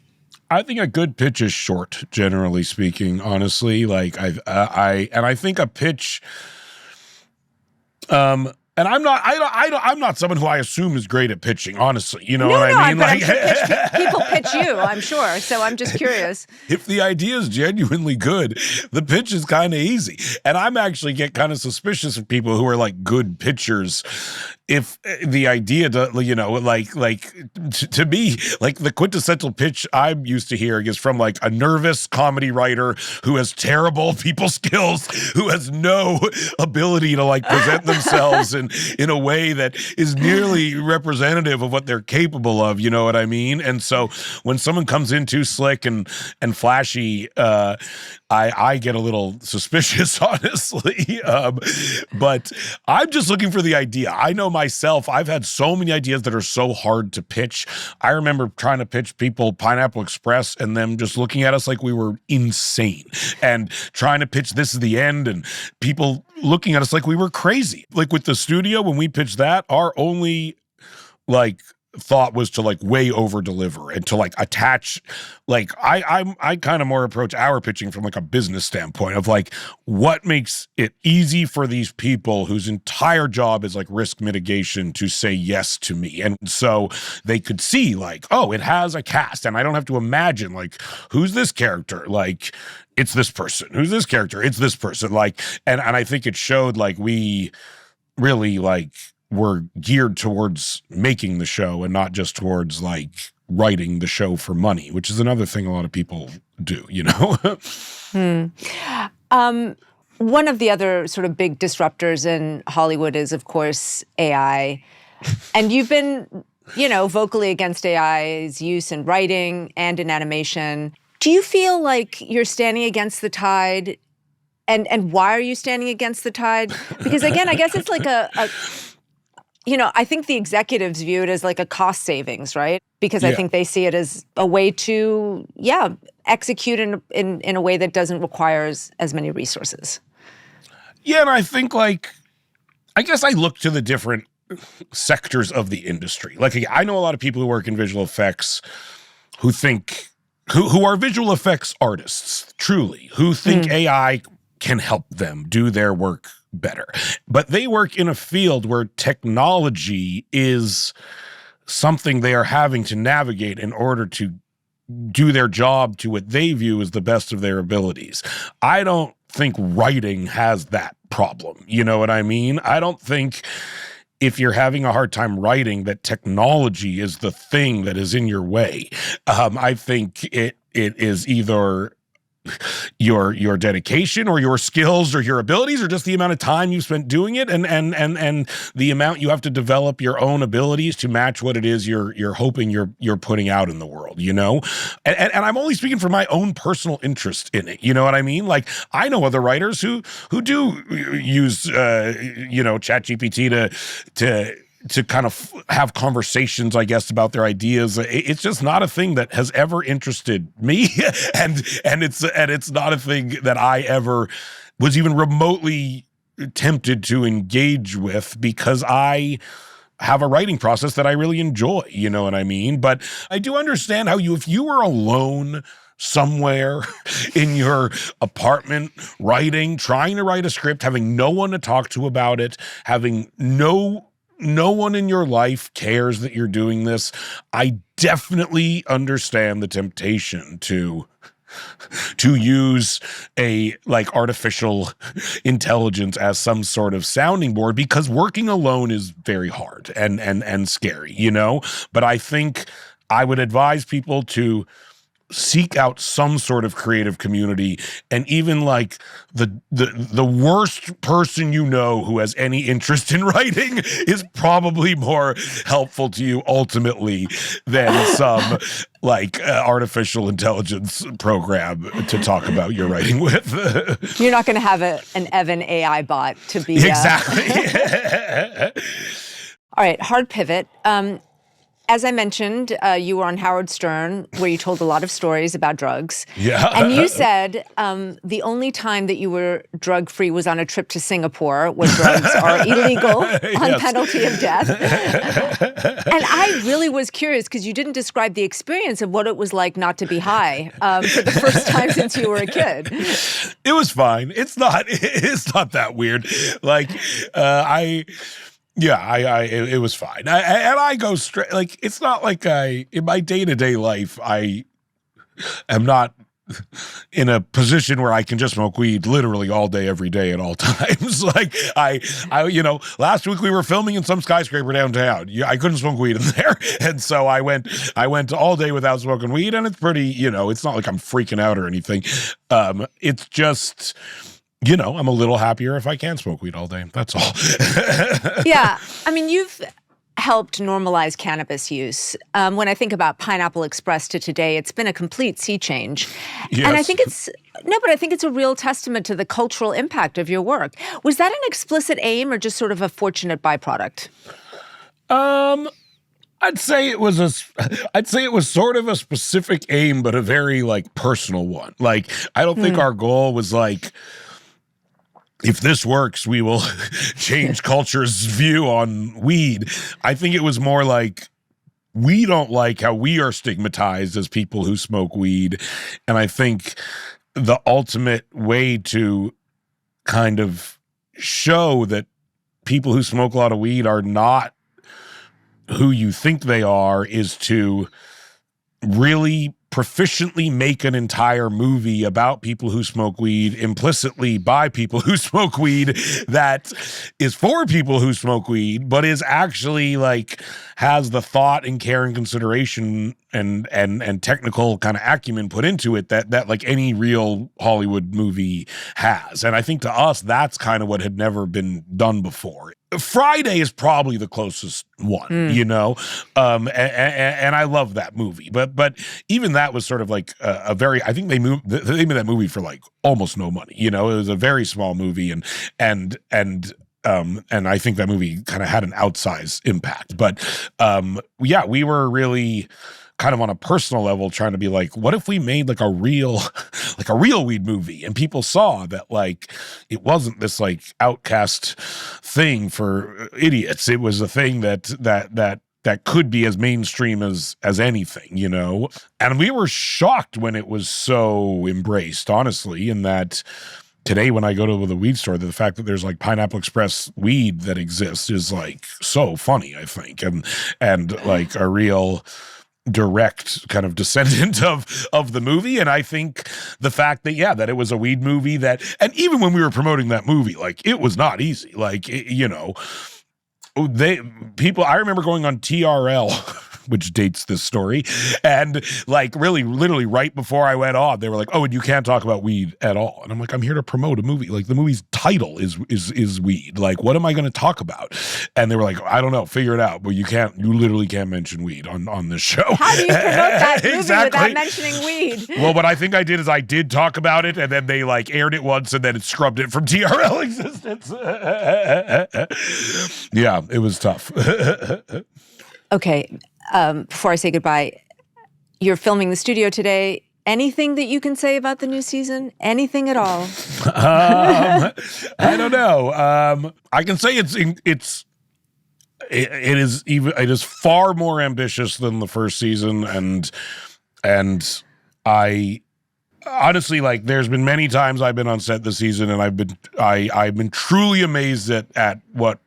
think a good pitch is short, generally speaking, honestly. Like I think a pitch, And I'm not someone who I assume is great at pitching, honestly. You know what I mean? But I'm sure people pitch you, I'm sure. So I'm just curious. If the idea is genuinely good, the pitch is kind of easy. And I'm actually get kind of suspicious of people who are like good pitchers. If the idea to, you know, to me, like the quintessential pitch I'm used to hearing is from like a nervous comedy writer who has terrible people skills, who has no ability to like present themselves in a way that is nearly representative of what they're capable of, you know what I mean? And so when someone comes in too slick and flashy, I get a little suspicious, honestly. But I'm just looking for the idea. I know myself, I've had so many ideas that are so hard to pitch. I remember trying to pitch people Pineapple Express and them just looking at us like we were insane, and trying to pitch This Is the End and people looking at us like we were crazy. Like with the studio, when we pitched that, our only like thought was to like way over deliver and to like attach, like I kind of more approach our pitching from like a business standpoint of like what makes it easy for these people whose entire job is like risk mitigation to say yes to me. And so they could see like, oh, it has a cast and I don't have to imagine like, who's this character? Like, it's this person. Who's this character? It's this person. Like, and I think it showed like we really like were geared towards making the show and not just towards like writing the show for money, which is another thing a lot of people do, you know? One of the other sort of big disruptors in Hollywood is, of course, AI. And you've been, you know, vocally against AI's use in writing and in animation. Do you feel like you're standing against the tide? And why are you standing against the tide? Because again, I guess it's like you know, I think the executives view it as like a cost savings, right? Because I think they see it as a way to, execute in a way that doesn't require as many resources. Yeah, and I think like, I guess I look to the different sectors of the industry. Like I know a lot of people who work in visual effects who think, who are visual effects artists, truly, who think AI can help them do their work better. But they work in a field where technology is something they are having to navigate in order to do their job to what they view as the best of their abilities. I don't think writing has that problem. You know what I mean? I don't think if you're having a hard time writing that technology is the thing that is in your way. I think it is either your dedication or your skills or your abilities or just the amount of time you spent doing it and the amount you have to develop your own abilities to match what it is you're hoping you're putting out in the world, you know? And I'm only speaking from my own personal interest in it, you know what I mean? Like I know other writers who do use ChatGPT to kind of have conversations, I guess, about their ideas. It's just not a thing that has ever interested me, and it's not a thing that I ever was even remotely tempted to engage with because I have a writing process that I really enjoy. You know what I mean? But I do understand how if you were alone somewhere in your apartment trying to write a script, having no one to talk to about it, having no one in your life cares that you're doing this. I definitely understand the temptation to use a like artificial intelligence as some sort of sounding board because working alone is very hard and scary, you know? But I think I would advise people to seek out some sort of creative community, and even like the worst person you know who has any interest in writing is probably more helpful to you ultimately than some like artificial intelligence program to talk about your writing with. You're not going to have an Evan AI bot to be exactly. All right, hard pivot. As I mentioned, you were on Howard Stern, where you told a lot of stories about drugs. Yeah. And you said the only time that you were drug-free was on a trip to Singapore, where drugs are illegal on penalty of death. And I really was curious, because you didn't describe the experience of what it was like not to be high for the first time since you were a kid. It was fine. It's not that weird. Like, It was fine. I go straight, like, it's not like in my day-to-day life, I am not in a position where I can just smoke weed literally all day, every day at all times. Like I, last week we were filming in some skyscraper downtown. I couldn't smoke weed in there. And so I went all day without smoking weed, and it's pretty, it's not like I'm freaking out or anything. It's just, I'm a little happier if I can smoke weed all day. That's all. Yeah. I mean, you've helped normalize cannabis use. When I think about Pineapple Express to today, it's been a complete sea change. Yes. And I think it's a real testament to the cultural impact of your work. Was that an explicit aim or just sort of a fortunate byproduct? I'd say it was sort of a specific aim, but a very like personal one. Like, I don't think our goal was like, if this works, we will change culture's view on weed. I think it was more like, we don't like how we are stigmatized as people who smoke weed. And I think the ultimate way to kind of show that people who smoke a lot of weed are not who you think they are is to really proficiently make an entire movie about people who smoke weed, implicitly by people who smoke weed, that is for people who smoke weed, but is actually like has the thought and care and consideration and technical kind of acumen put into it that like any real Hollywood movie has. And I think to us, that's kind of what had never been done before. Friday is probably the closest one, and I love that movie. But even that was sort of like a very, I think they made that movie for like almost no money. It was a very small movie, and I think that movie kind of had an outsized impact. But we were really kind of on a personal level trying to be like, what if we made like a real weed movie, and people saw that like it wasn't this like outcast thing for idiots. It was a thing that could be as mainstream as anything, And we were shocked when it was so embraced, honestly, in that today when I go to the weed store, the fact that there's like Pineapple Express weed that exists is like so funny, I think, and like a real direct kind of descendant of the movie. And I think the fact that that it was a weed movie and even when we were promoting that movie, like it was not easy. Like, I remember going on TRL, which dates this story, and like really literally right before I went on, they were like, oh, and you can't talk about weed at all. And I'm like, I'm here to promote a movie. Like, the movie's title is weed. Like, what am I going to talk about? And they were like, I don't know, figure it out. But you literally can't mention weed on this show. How do you promote that movie Exactly. without mentioning weed? Well, what I think I did is I did talk about it, and then they like aired it once, and then it scrubbed it from TRL existence. Yeah, it was tough. Okay. Before I say goodbye, you're filming the studio today. Anything that you can say about the new season? Anything at all? I don't know. I can say it is far more ambitious than the first season, and I honestly, like, there's been many times I've been on set this season, and I've been truly amazed at what,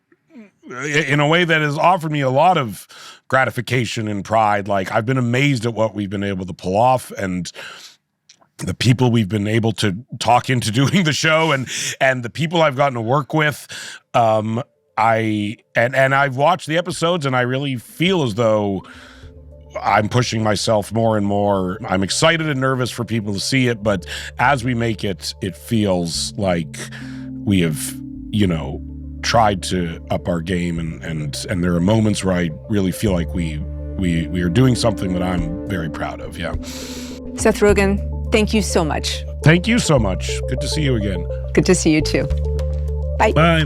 in a way that has offered me a lot of gratification and pride. Like, I've been amazed at what we've been able to pull off, and the people we've been able to talk into doing the show, and the people I've gotten to work with. I've watched the episodes, and I really feel as though I'm pushing myself more and more. I'm excited and nervous for people to see it, but as we make it, it feels like we have, tried to up our game, and there are moments where I really feel like we are doing something that I'm very proud of. Yeah. Seth Rogen, thank you so much. Thank you so much. Good to see you again. Good to see you too. Bye. Bye.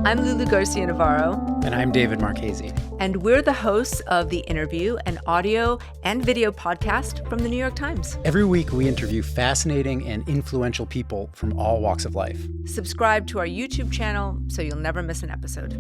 I'm Lulu Garcia Navarro. And I'm David Marchese. And we're the hosts of The Interview, an audio and video podcast from the New York Times. Every week, we interview fascinating and influential people from all walks of life. Subscribe to our YouTube channel so you'll never miss an episode.